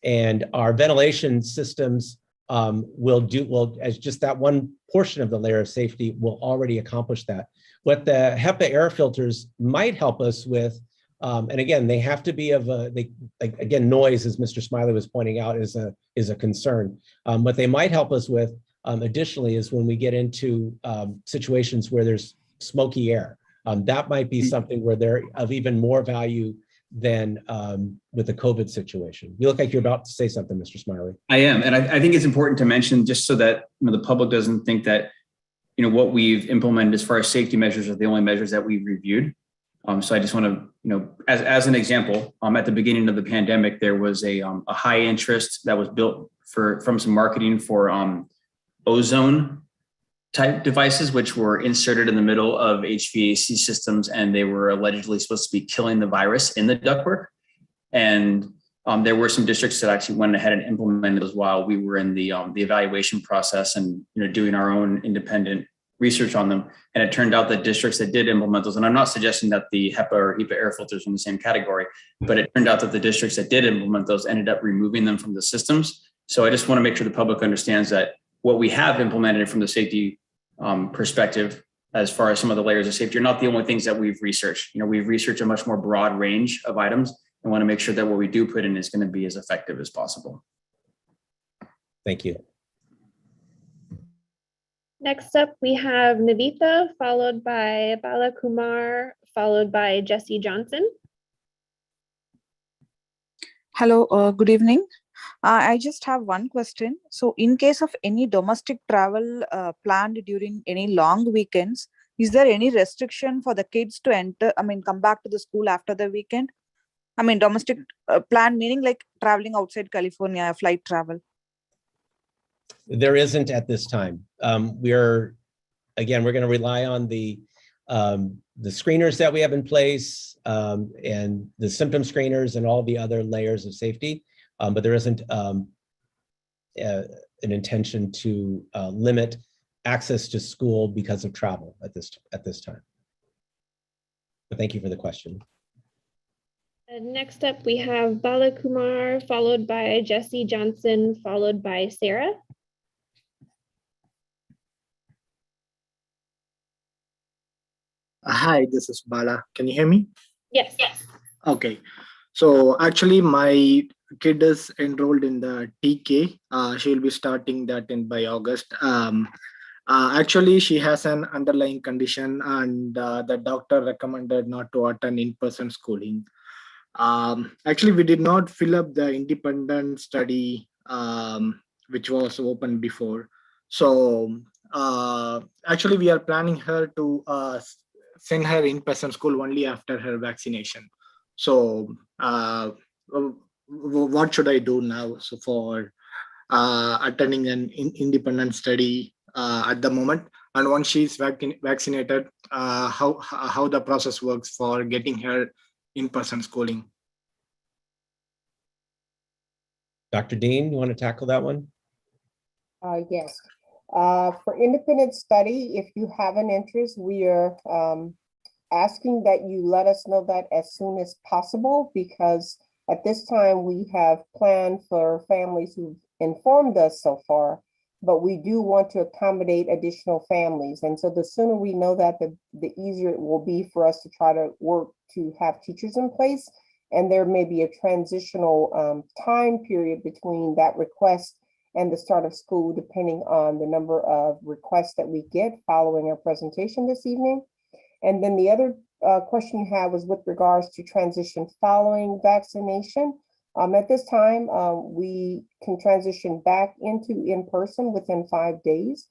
And our ventilation systems will, as just that one portion of the layer of safety, will already accomplish that. What the HEPA air filters might help us with, and again, they have to be again, noise, as Mr. Smiley was pointing out, is a concern. What they might help us with additionally is when we get into situations where there's smoky air. That might be something where they're of even more value than with the COVID situation. You look like you're about to say something, Mr. Smiley. I am, and I think it's important to mention, just so that, you know, the public doesn't think that, you know, what we've implemented as far as safety measures are the only measures that we've reviewed. So I just want to, you know, as an example, at the beginning of the pandemic, there was a high interest that was built from some marketing for ozone type devices, which were inserted in the middle of HVAC systems, and they were allegedly supposed to be killing the virus in the ductwork. And there were some districts that actually went ahead and implemented those while we were in the evaluation process and, you know, doing our own independent research on them. And it turned out that districts that did implement those, and I'm not suggesting that the HEPA or HEPA air filters are in the same category, but it turned out that the districts that did implement those ended up removing them from the systems. So I just want to make sure the public understands that what we have implemented from the safety perspective, as far as some of the layers of safety, are not the only things that we've researched. You know, we've researched a much more broad range of items and want to make sure that what we do put in is going to be as effective as possible. Thank you. Next up, we have Navitha, followed by Bala Kumar, followed by Jesse Johnson. Hello, good evening. I just have one question. So in case of any domestic travel planned during any long weekends, is there any restriction for the kids to enter, come back to the school after the weekend? Domestic plan meaning like traveling outside California, flight travel. There isn't at this time. We're going to rely on the screeners that we have in place and the symptom screeners and all the other layers of safety. But there isn't an intention to limit access to school because of travel at this time. But thank you for the question. Next up, we have Bala Kumar, followed by Jesse Johnson, followed by Sarah. Hi, this is Bala. Can you hear me? Yes. Yes. Okay. So actually, my kid is enrolled in the TK. She'll be starting that by August. Actually, she has an underlying condition, and the doctor recommended not to attend in-person schooling. Actually, we did not fill up the independent study, which was open before. So actually, we are planning her to send her in-person school only after her vaccination. So what should I do now for attending an independent study at the moment? And once she's vaccinated, how the process works for getting her in-person schooling? Dr. Dean, you want to tackle that one? Yes. For independent study, if you have an interest, we are asking that you let us know that as soon as possible, because at this time we have planned for families who've informed us so far, but we do want to accommodate additional families. And so the sooner we know that, the easier it will be for us to try to work to have teachers in place. And there may be a transitional time period between that request and the start of school, depending on the number of requests that we get following our presentation this evening. And then the other question you had was with regards to transition following vaccination. At this time, we can transition back into in-person within 5 days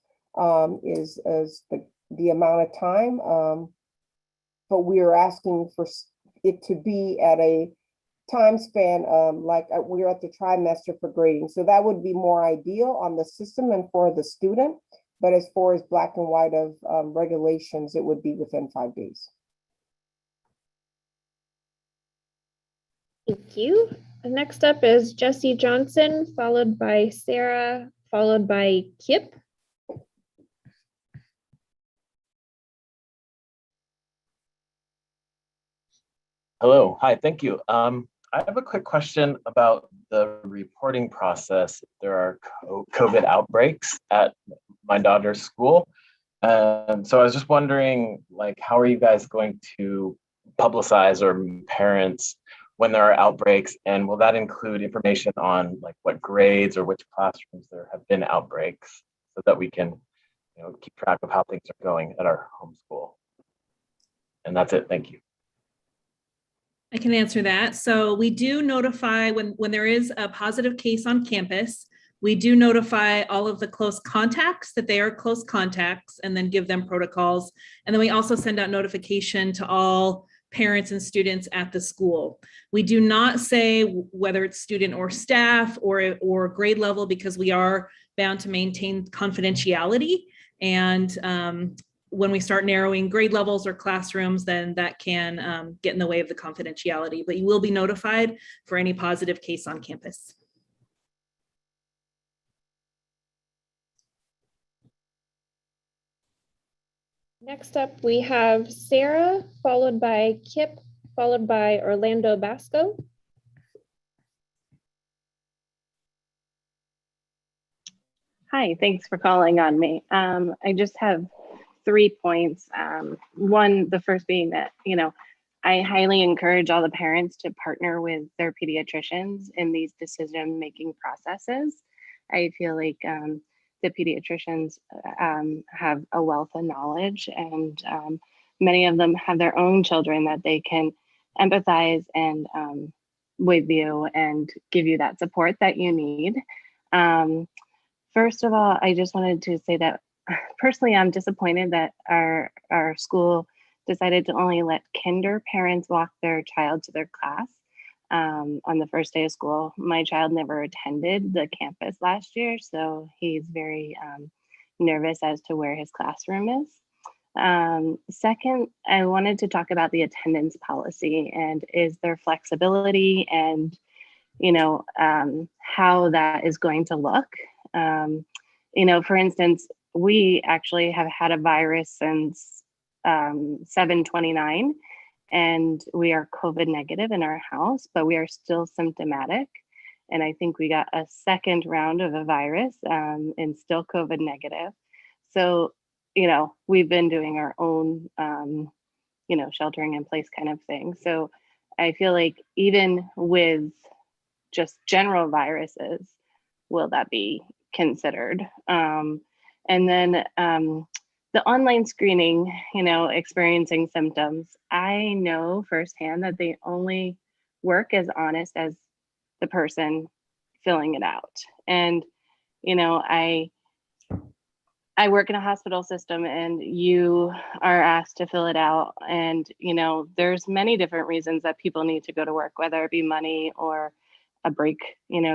is the amount of time. But we are asking for it to be at a time span like we're at the trimester for grading. So that would be more ideal on the system and for the student. But as far as black and white of regulations, it would be within 5 days. Thank you. Next up is Jessie Johnson, followed by Sarah, followed by Kip. Hello, hi, thank you. I have a quick question about the reporting process. There are COVID outbreaks at my daughter's school. So I was just wondering, like, how are you guys going to publicize or parents when there are outbreaks? And will that include information on like what grades or which classrooms there have been outbreaks so that we can, keep track of how things are going at our home school? And that's it, thank you. I can answer that. So we do notify when there is a positive case on campus, we do notify all of the close contacts that they are close contacts and then give them protocols. And then we also send out notification to all parents and students at the school. We do not say whether it's student or staff or grade level, because we are bound to maintain confidentiality. And when we start narrowing grade levels or classrooms, then that can get in the way of the confidentiality, but you will be notified for any positive case on campus. Next up, we have Sarah, followed by Kip, followed by Orlando Basco. Hi, thanks for calling on me. I just have 3 points. One, the first being that, I highly encourage all the parents to partner with their pediatricians in these decision-making processes. I feel like the pediatricians have a wealth of knowledge, and many of them have their own children that they can empathize and with you and give you that support that you need. First of all, I just wanted to say that personally, I'm disappointed that our school decided to only let kinder parents walk their child to their class on the first day of school. My child never attended the campus last year, so he's very nervous as to where his classroom is. Second, I wanted to talk about the attendance policy and is there flexibility and how that is going to look. For instance, we actually have had a virus since 7/29, and we are COVID negative in our house, but we are still symptomatic. And I think we got a second round of a virus and still COVID negative. So, we've been doing our own, sheltering in place kind of thing. So I feel like even with just general viruses, will that be considered? And then the online screening, experiencing symptoms, I know firsthand that they only work as honest as the person filling it out. And, I work in a hospital system and you are asked to fill it out. And, there's many different reasons that people need to go to work, whether it be money or a break,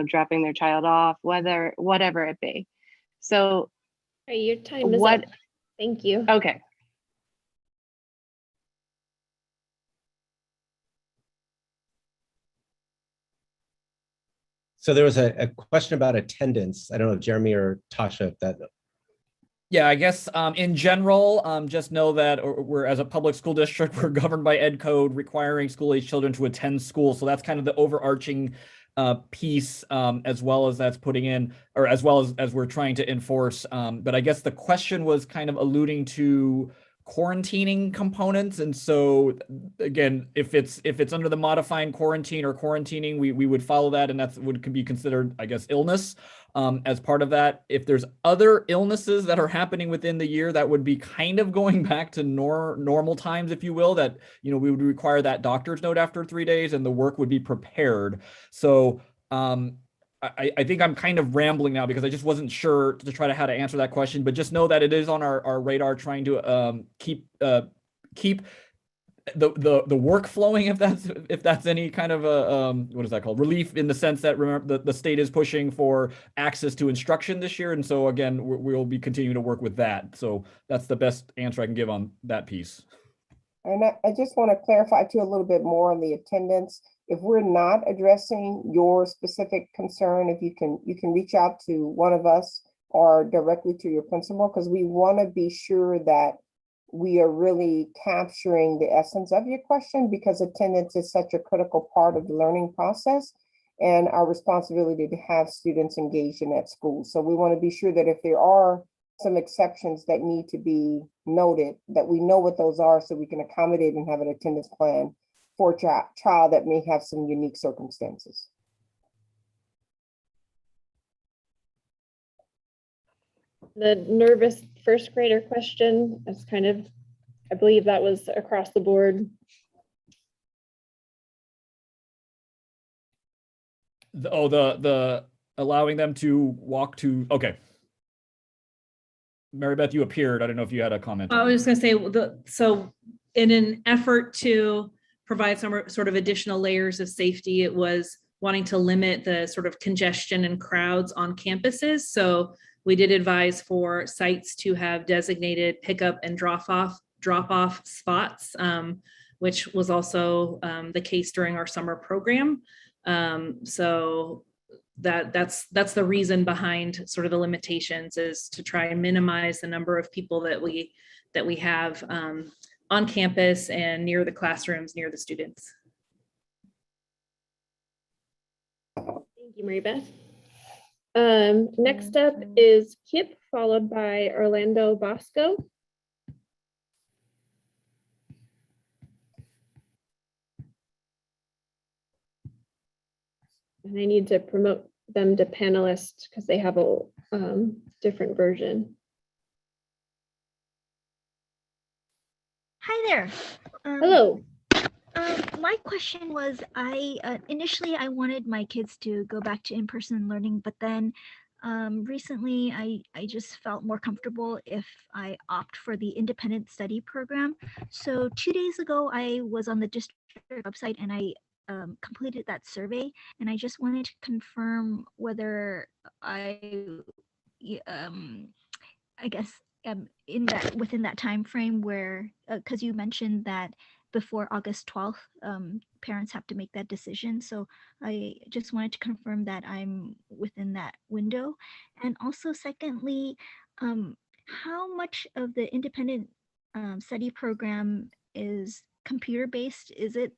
dropping their child off, whatever it be. So your time is up. Thank you. Okay. So there was a question about attendance. I don't know if Jeremy or Tasha, if that Yeah, I guess in general, just know that we're as a public school district, we're governed by Ed Code requiring school-age children to attend school. So that's kind of the overarching piece, as well as that's putting in, or as well as we're trying to enforce. But I guess the question was kind of alluding to quarantining components. And so again, if it's under the modifying quarantine or quarantining, we would follow that, and that would be considered, I guess, illness. As part of that, if there's other illnesses that are happening within the year, that would be kind of going back to normal times, if you will, that, we would require that doctor's note after 3 days and the work would be prepared. So I think I'm kind of rambling now because I just wasn't sure to try to how to answer that question, but just know that it is on our radar, trying to keep the work flowing, if that's any kind of a what is that called, relief, in the sense that, remember, the state is pushing for access to instruction this year, and so again we'll be continuing to work with that. So that's the best answer I can give on that piece. And I just want to clarify too a little bit more on the attendance. If we're not addressing your specific concern, if you can reach out to one of us or directly to your principal, because we want to be sure that we are really capturing the essence of your question, because attendance is such a critical part of the learning process and our responsibility to have students engaged in that school. So we want to be sure that if there are some exceptions that need to be noted, that we know what those are so we can accommodate and have an attendance plan for a child that may have some unique circumstances. The nervous first grader question is kind of, I believe that was across the board. The allowing them to walk to, okay. Mary Beth, you appeared. I don't know if you had a comment. I was just going to say, so in an effort to provide some sort of additional layers of safety, it was wanting to limit the sort of congestion and crowds on campuses. So we did advise for sites to have designated pickup and drop off spots, which was also the case during our summer program. So that's the reason behind sort of the limitations, is to try and minimize the number of people that we have on campus and near the classrooms, near the students. Thank you, Mary Beth. Next up is Kip, followed by Orlando Bosco. And I need to promote them to panelists because they have a different version. Hi there. Hello. My question was, initially I wanted my kids to go back to in-person learning, but then recently I just felt more comfortable if I opt for the independent study program. So 2 days ago, I was on the district website and I completed that survey, and I just wanted to confirm whether I guess within that time frame where, because you mentioned that before August 12th, parents have to make that decision. So I just wanted to confirm that I'm within that window. And also secondly, how much of the independent study program is computer-based? Is it,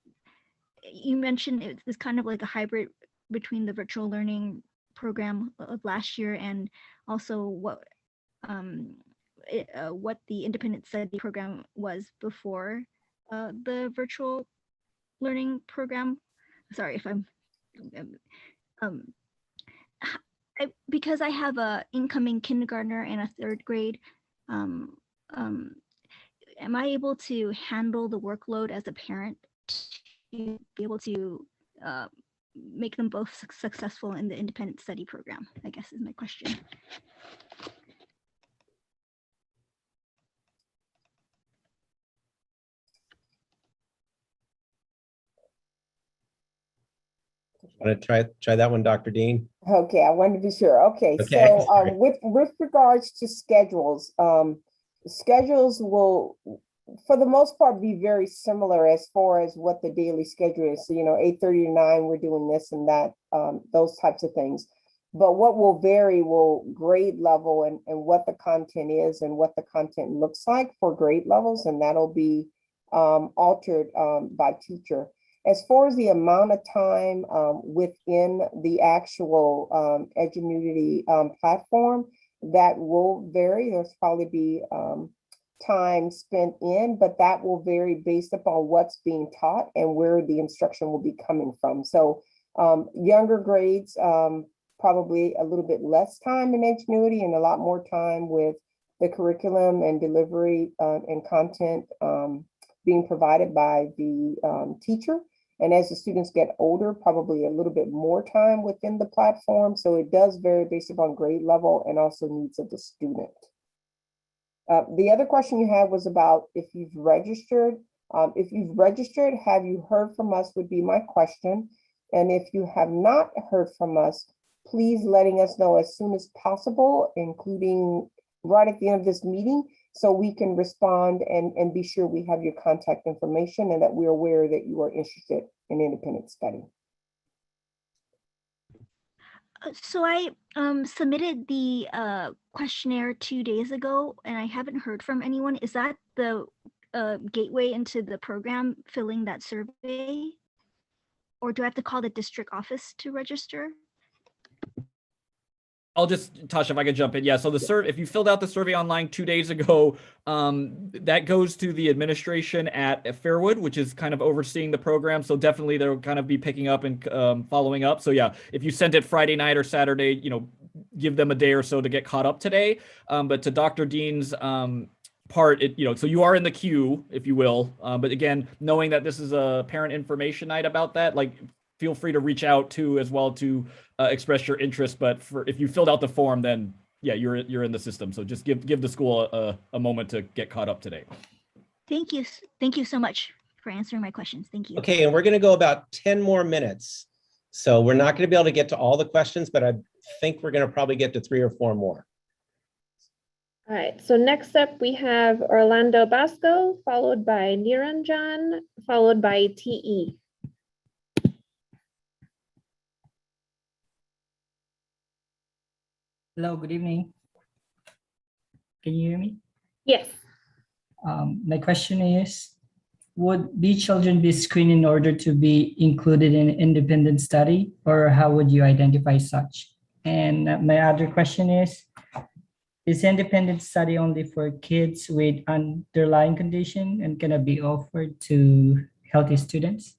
you mentioned it's kind of like a hybrid between the virtual learning program of last year and also what the independent study program was before the virtual learning program. Sorry if I'm because I have a incoming kindergartner and a third grade. Am I able to handle the workload as a parent to be able to make them both successful in the independent study program, I guess is my question. Want to try that one, Dr. Dean? Okay, I wanted to be sure. Okay, Okay, so with regards to schedules, schedules will, for the most part, be very similar as far as what the daily schedule is. So, 8:30 to 9, we're doing this and that, those types of things. But what will vary will grade level and what the content is and what the content looks like for grade levels, and that'll be altered by teacher. As far as the amount of time within the actual Edgenuity platform, that will vary. There's probably be time spent in, but that will vary based upon what's being taught and where the instruction will be coming from. So younger grades, probably a little bit less time in Edgenuity and a lot more time with the curriculum and delivery and content being provided by the teacher. And as the students get older, probably a little bit more time within the platform. So it does vary based upon grade level and also needs of the student. The other question you had was about if you've registered. If you've registered, have you heard from us would be my question. And if you have not heard from us, please letting us know as soon as possible, including right at the end of this meeting, so we can respond and be sure we have your contact information and that we're aware that you are interested in independent study. So I submitted the questionnaire 2 days ago and I haven't heard from anyone. Is that the gateway into the program, filling that survey? Or do I have to call the district office to register? I'll just, Tasha, if I could jump in. Yeah, so the survey, if you filled out the survey online 2 days ago, that goes to the administration at Fairwood, which is kind of overseeing the program. So definitely they'll kind of be picking up and following up. So yeah, if you sent it Friday night or Saturday, give them a day or so to get caught up today. But to Dr. Dean's part, so you are in the queue, if you will. But again, knowing that this is a parent information night about that, feel free to reach out to as well to express your interest. But if you filled out the form, then yeah, you're in the system. So just give the school a moment to get caught up today. Thank you. Thank you so much for answering my questions. Thank you. Okay, and we're going to go about 10 more minutes. So we're not going to be able to get to all the questions, but I think we're going to probably get to 3 or 4 more. All right, so next up we have Orlando Basco, followed by Niranjan, followed by TE. Hello, good evening. Can you hear me? Yes. My question is, would B children be screened in order to be included in independent study, or how would you identify such? And my other question is independent study only for kids with underlying condition and can it be offered to healthy students?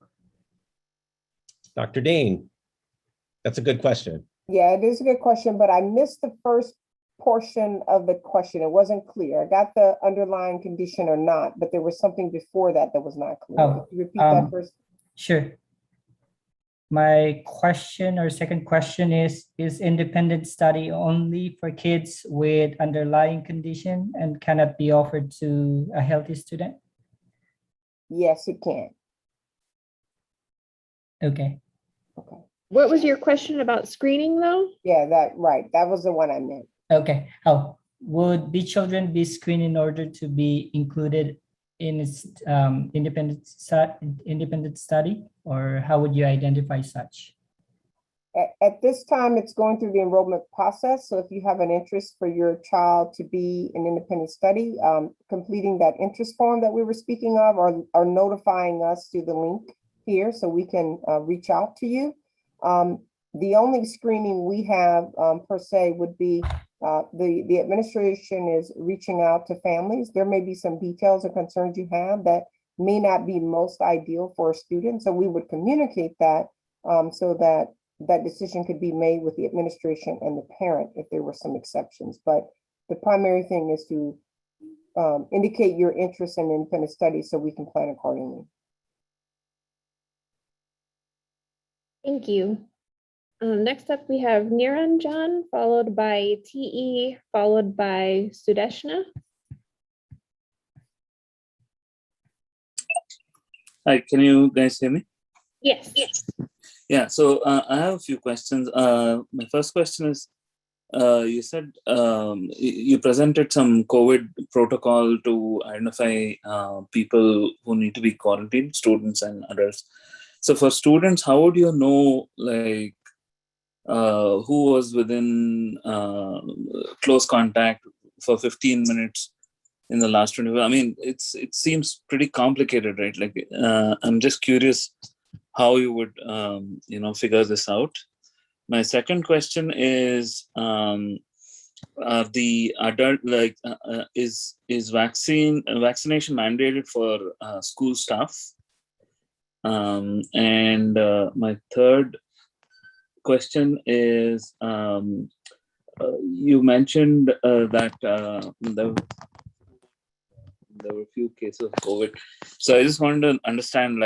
Dr. Dean, that's a good question. Yeah, it is a good question, but I missed the first portion of the question. It wasn't clear. I got the underlying condition or not, but there was something before that that was not clear. Could you repeat that first? Sure. My question or second question is independent study only for kids with underlying condition and cannot be offered to a healthy student? Yes, it can. Okay. Okay. What was your question about screening though? Yeah, right. That was the one I meant. Okay. Would B children be screened in order to be included in its independent study, or how would you identify such? At this time, it's going through the enrollment process. So if you have an interest for your child to be in independent study, completing that interest form that we were speaking of, or notifying us through the link here so we can reach out to you. The only screening we have per se would be the administration is reaching out to families. There may be some details or concerns you have that may not be most ideal for a student. So we would communicate that so that that decision could be made with the administration and the parent if there were some exceptions. But the primary thing is to indicate your interest in independent studies so we can plan accordingly. Thank you. Next up, we have Niranjan, followed by TE, followed by Sudeshna. Hi, can you guys hear me? Yes. Yes. Yeah, so I have a few questions. My first question is, you said you presented some COVID protocol to identify people who need to be quarantined, students and adults. So for students, how would you know, like, who was within close contact for 15 minutes in the last 20. I mean, it seems pretty complicated, right? Like, I'm just curious how you would, figure this out. My second question is, the adult, is vaccination mandated for school staff? And my third question is, you mentioned that there were a few cases of COVID. So I just wanted to understand,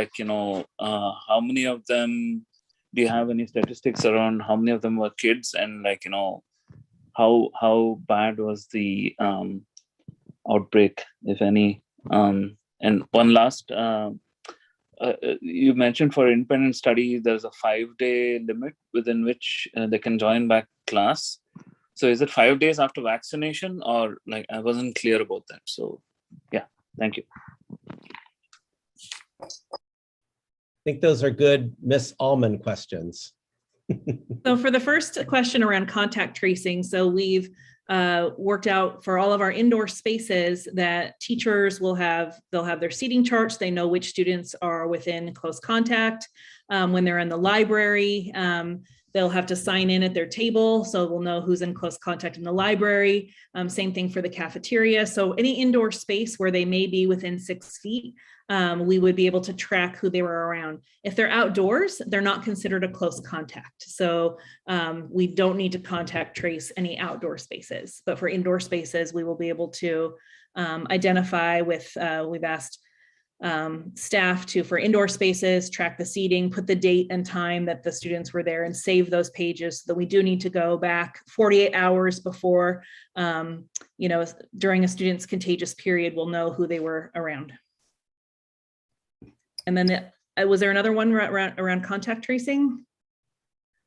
how many of them, do you have any statistics around how many of them were kids, and how bad was the outbreak, if any? And one last, you mentioned for independent study, there's a 5-day limit within which they can join back class. So is it 5 days after vaccination, or I wasn't clear about that. So yeah, thank you. I think those are good Miss Allman questions. So for the first question around contact tracing, so we've worked out for all of our indoor spaces that teachers they'll have their seating charts. They know which students are within close contact. When they're in the library, they'll have to sign in at their table, so we'll know who's in close contact in the library. Same thing for the cafeteria. So any indoor space where they may be within 6 feet, we would be able to track who they were around. If they're outdoors, they're not considered a close contact. So we don't need to contact trace any outdoor spaces, but for indoor spaces, we will be able to identify with, we've asked staff to, for indoor spaces, track the seating, put the date and time that the students were there, and save those pages, so that we do need to go back 48 hours before, during a student's contagious period, we'll know who they were around. And then was there another one around contact tracing?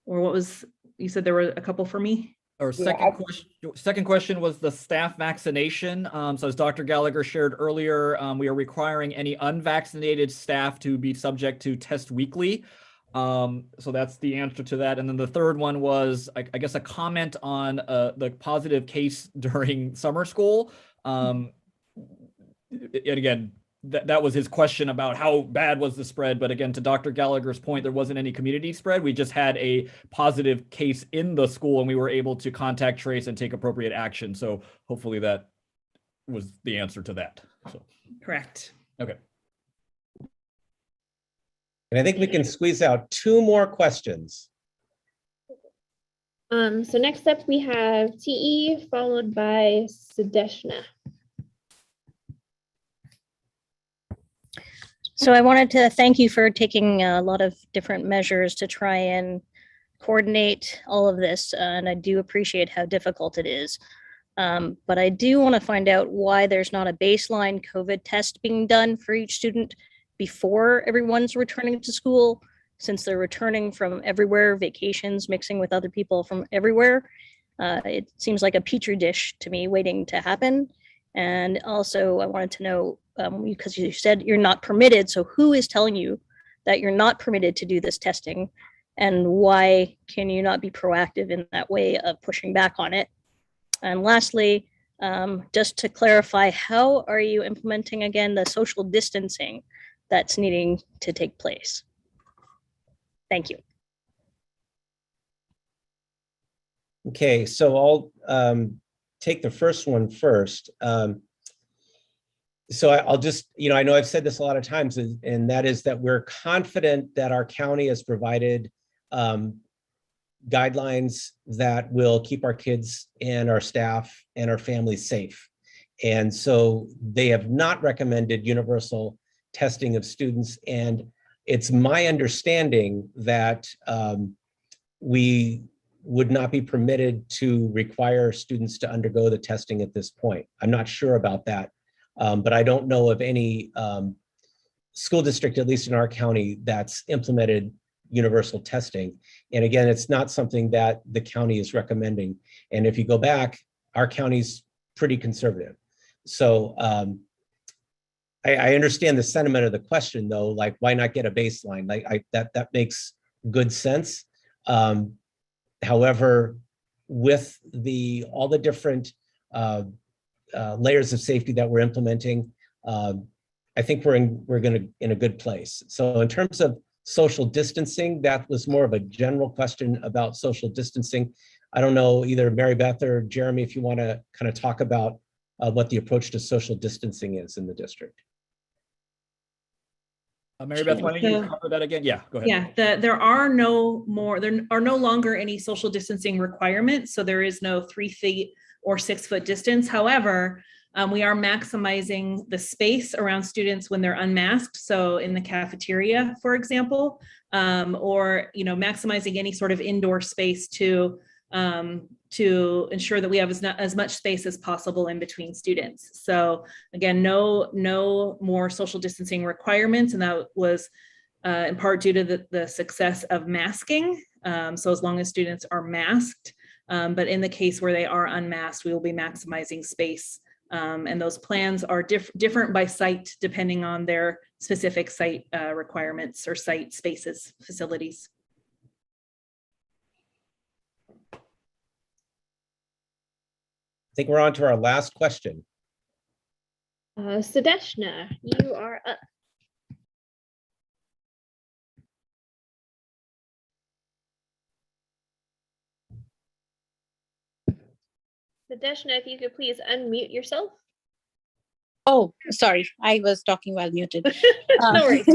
Or what was, you said there were a couple for me? Our second question was the staff vaccination. So as Dr. Gallagher shared earlier, we are requiring any unvaccinated staff to be subject to test weekly. So that's the answer to that. And then the third one was, I guess, a comment on the positive case during summer school. And again, that was his question about how bad was the spread. But again, to Dr. Gallagher's point, there wasn't any community spread. We just had a positive case in the school, and we were able to contact trace and take appropriate action. So hopefully that was the answer to that. So. Correct. Okay. And I think we can squeeze out 2 more questions. So next up we have TE followed by Sudeshna. So I wanted to thank you for taking a lot of different measures to try and coordinate all of this. And I do appreciate how difficult it is. But I do want to find out why there's not a baseline COVID test being done for each student before everyone's returning to school, since they're returning from everywhere, vacations, mixing with other people from everywhere. It seems like a petri dish to me waiting to happen. And also I wanted to know, because you said you're not permitted, so who is telling you that you're not permitted to do this testing? And why can you not be proactive in that way of pushing back on it? And lastly, just to clarify, how are you implementing again the social distancing that's needing to take place? Thank you. Okay, so I'll take the first one first. So I'll just, I know I've said this a lot of times, and that is that we're confident that our county has provided guidelines that will keep our kids and our staff and our families safe. And so they have not recommended universal testing of students. And it's my understanding that we would not be permitted to require students to undergo the testing at this point. I'm not sure about that. But I don't know of any school district, at least in our county, that's implemented universal testing. And again, it's not something that the county is recommending. And if you go back, our county's pretty conservative. So I understand the sentiment of the question, though, like, why not get a baseline? Like that makes good sense. However, with all the different layers of safety that we're implementing, I think we're in a good place. So in terms of social distancing, that was more of a general question about social distancing. I don't know, either Mary Beth or Jeremy, if you want to kind of talk about what the approach to social distancing is in the district. Mary Beth, why don't you cover that again? Yeah, go ahead. Yeah, there are no longer any social distancing requirements. So there is no 3 feet or 6 foot distance. However, we are maximizing the space around students when they're unmasked. So in the cafeteria, for example, or maximizing any sort of indoor space to ensure that we have as much space as possible in between students. So again, no more social distancing requirements, and that was in part due to the success of masking. So as long as students are masked, but in the case where they are unmasked, we will be maximizing space. And those plans are different by site, depending on their specific site requirements or site spaces, facilities. I think we're on to our last question. Sadeshna, you are up. Sadeshna, if you could please unmute yourself. Oh, sorry, I was talking while muted. No worries.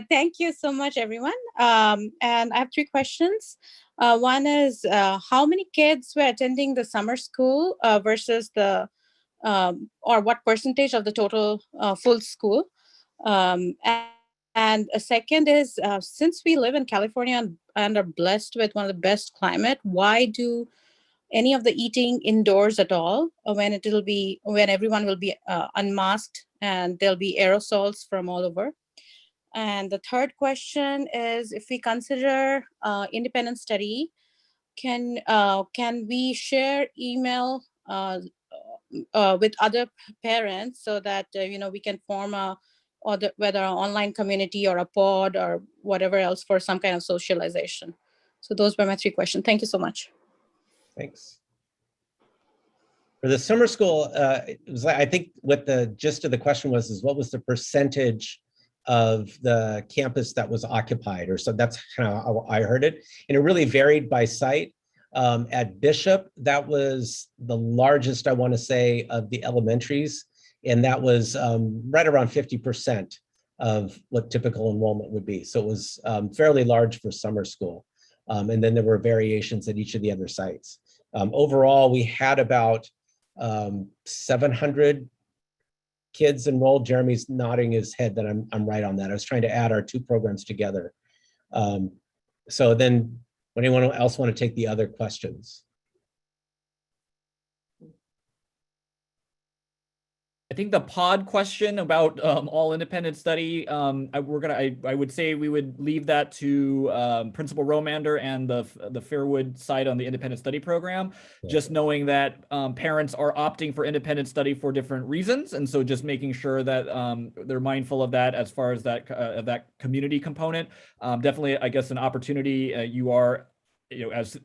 Thank you so much, everyone. And I have 3 questions. One is, how many kids were attending the summer school versus or what percentage of the total full school? And a second is, since we live in California and are blessed with one of the best climate, why do any of the eating indoors at all when everyone will be unmasked and there'll be aerosols from all over? And the third question is, if we consider independent study, can we share email with other parents so that we can form whether an online community or a pod or whatever else for some kind of socialization? So those were my 3 questions. Thank you so much. Thanks. For the summer school, it was I think what the gist of the question is what was the percentage of the campus that was occupied, or so that's kind of how I heard it. And it really varied by site. At Bishop, that was the largest, I want to say, of the elementaries. And that was right around 50% of what typical enrollment would be. So it was fairly large for summer school. And then there were variations at each of the other sites. Overall, we had about 700 kids enrolled. Jeremy's nodding his head that I'm right on that. I was trying to add our 2 programs together. So then, would anyone else want to take the other questions? I think the pod question about all independent study, I would say we would leave that to Principal Romander and the Fairwood side on the independent study program, just knowing that parents are opting for independent study for different reasons. And so just making sure that they're mindful of that as far as that community component. Definitely, I guess, an opportunity you are, as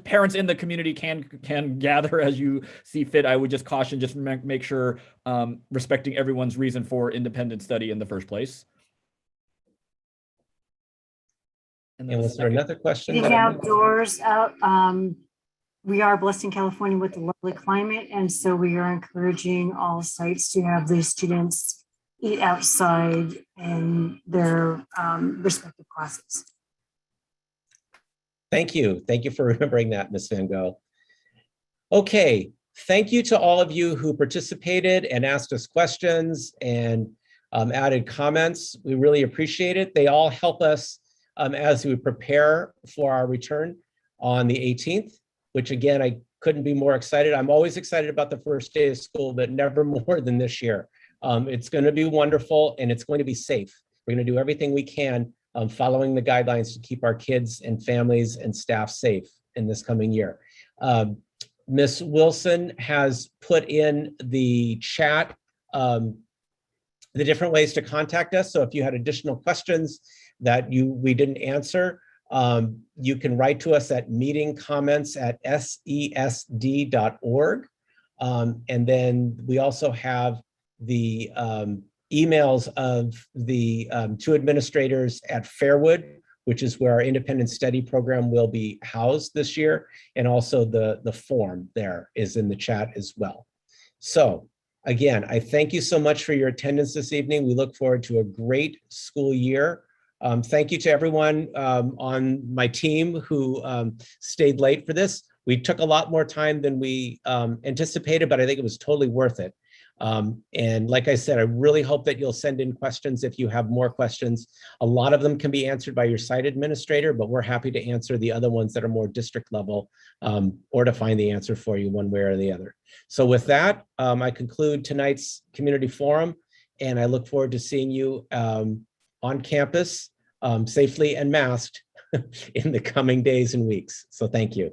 parents in the community can gather as you see fit. I would just caution, just make sure respecting everyone's reason for independent study in the first place. And was there another question? Getting outdoors out. We are blessed in California with a lovely climate, and so we are encouraging all sites to have the students eat outside in their respective classes. Thank you. Thank you for remembering that, Ms. Van Gogh. Okay, thank you to all of you who participated and asked us questions and added comments. We really appreciate it. They all help us as we prepare for our return on the 18th, which again, I couldn't be more excited. I'm always excited about the first day of school, but never more than this year. It's going to be wonderful and it's going to be safe. We're going to do everything we can following the guidelines to keep our kids and families and staff safe in this coming year. Ms. Wilson has put in the chat the different ways to contact us. So if you had additional questions that we didn't answer, You can write to us at meetingcomments@sesd.org. And then we also have the emails of the two administrators at Fairwood, which is where our independent study program will be housed this year. And also the form there is in the chat as well. So again, I thank you so much for your attendance this evening. We look forward to a great school year. Thank you to everyone on my team who stayed late for this. We took a lot more time than we anticipated, but I think it was totally worth it. And like I said, I really hope that you'll send in questions if you have more questions. A lot of them can be answered by your site administrator, but we're happy to answer the other ones that are more district level or to find the answer for you one way or the other. So with that, I conclude tonight's community forum, and I look forward to seeing you on campus safely and masked in the coming days and weeks. So thank you.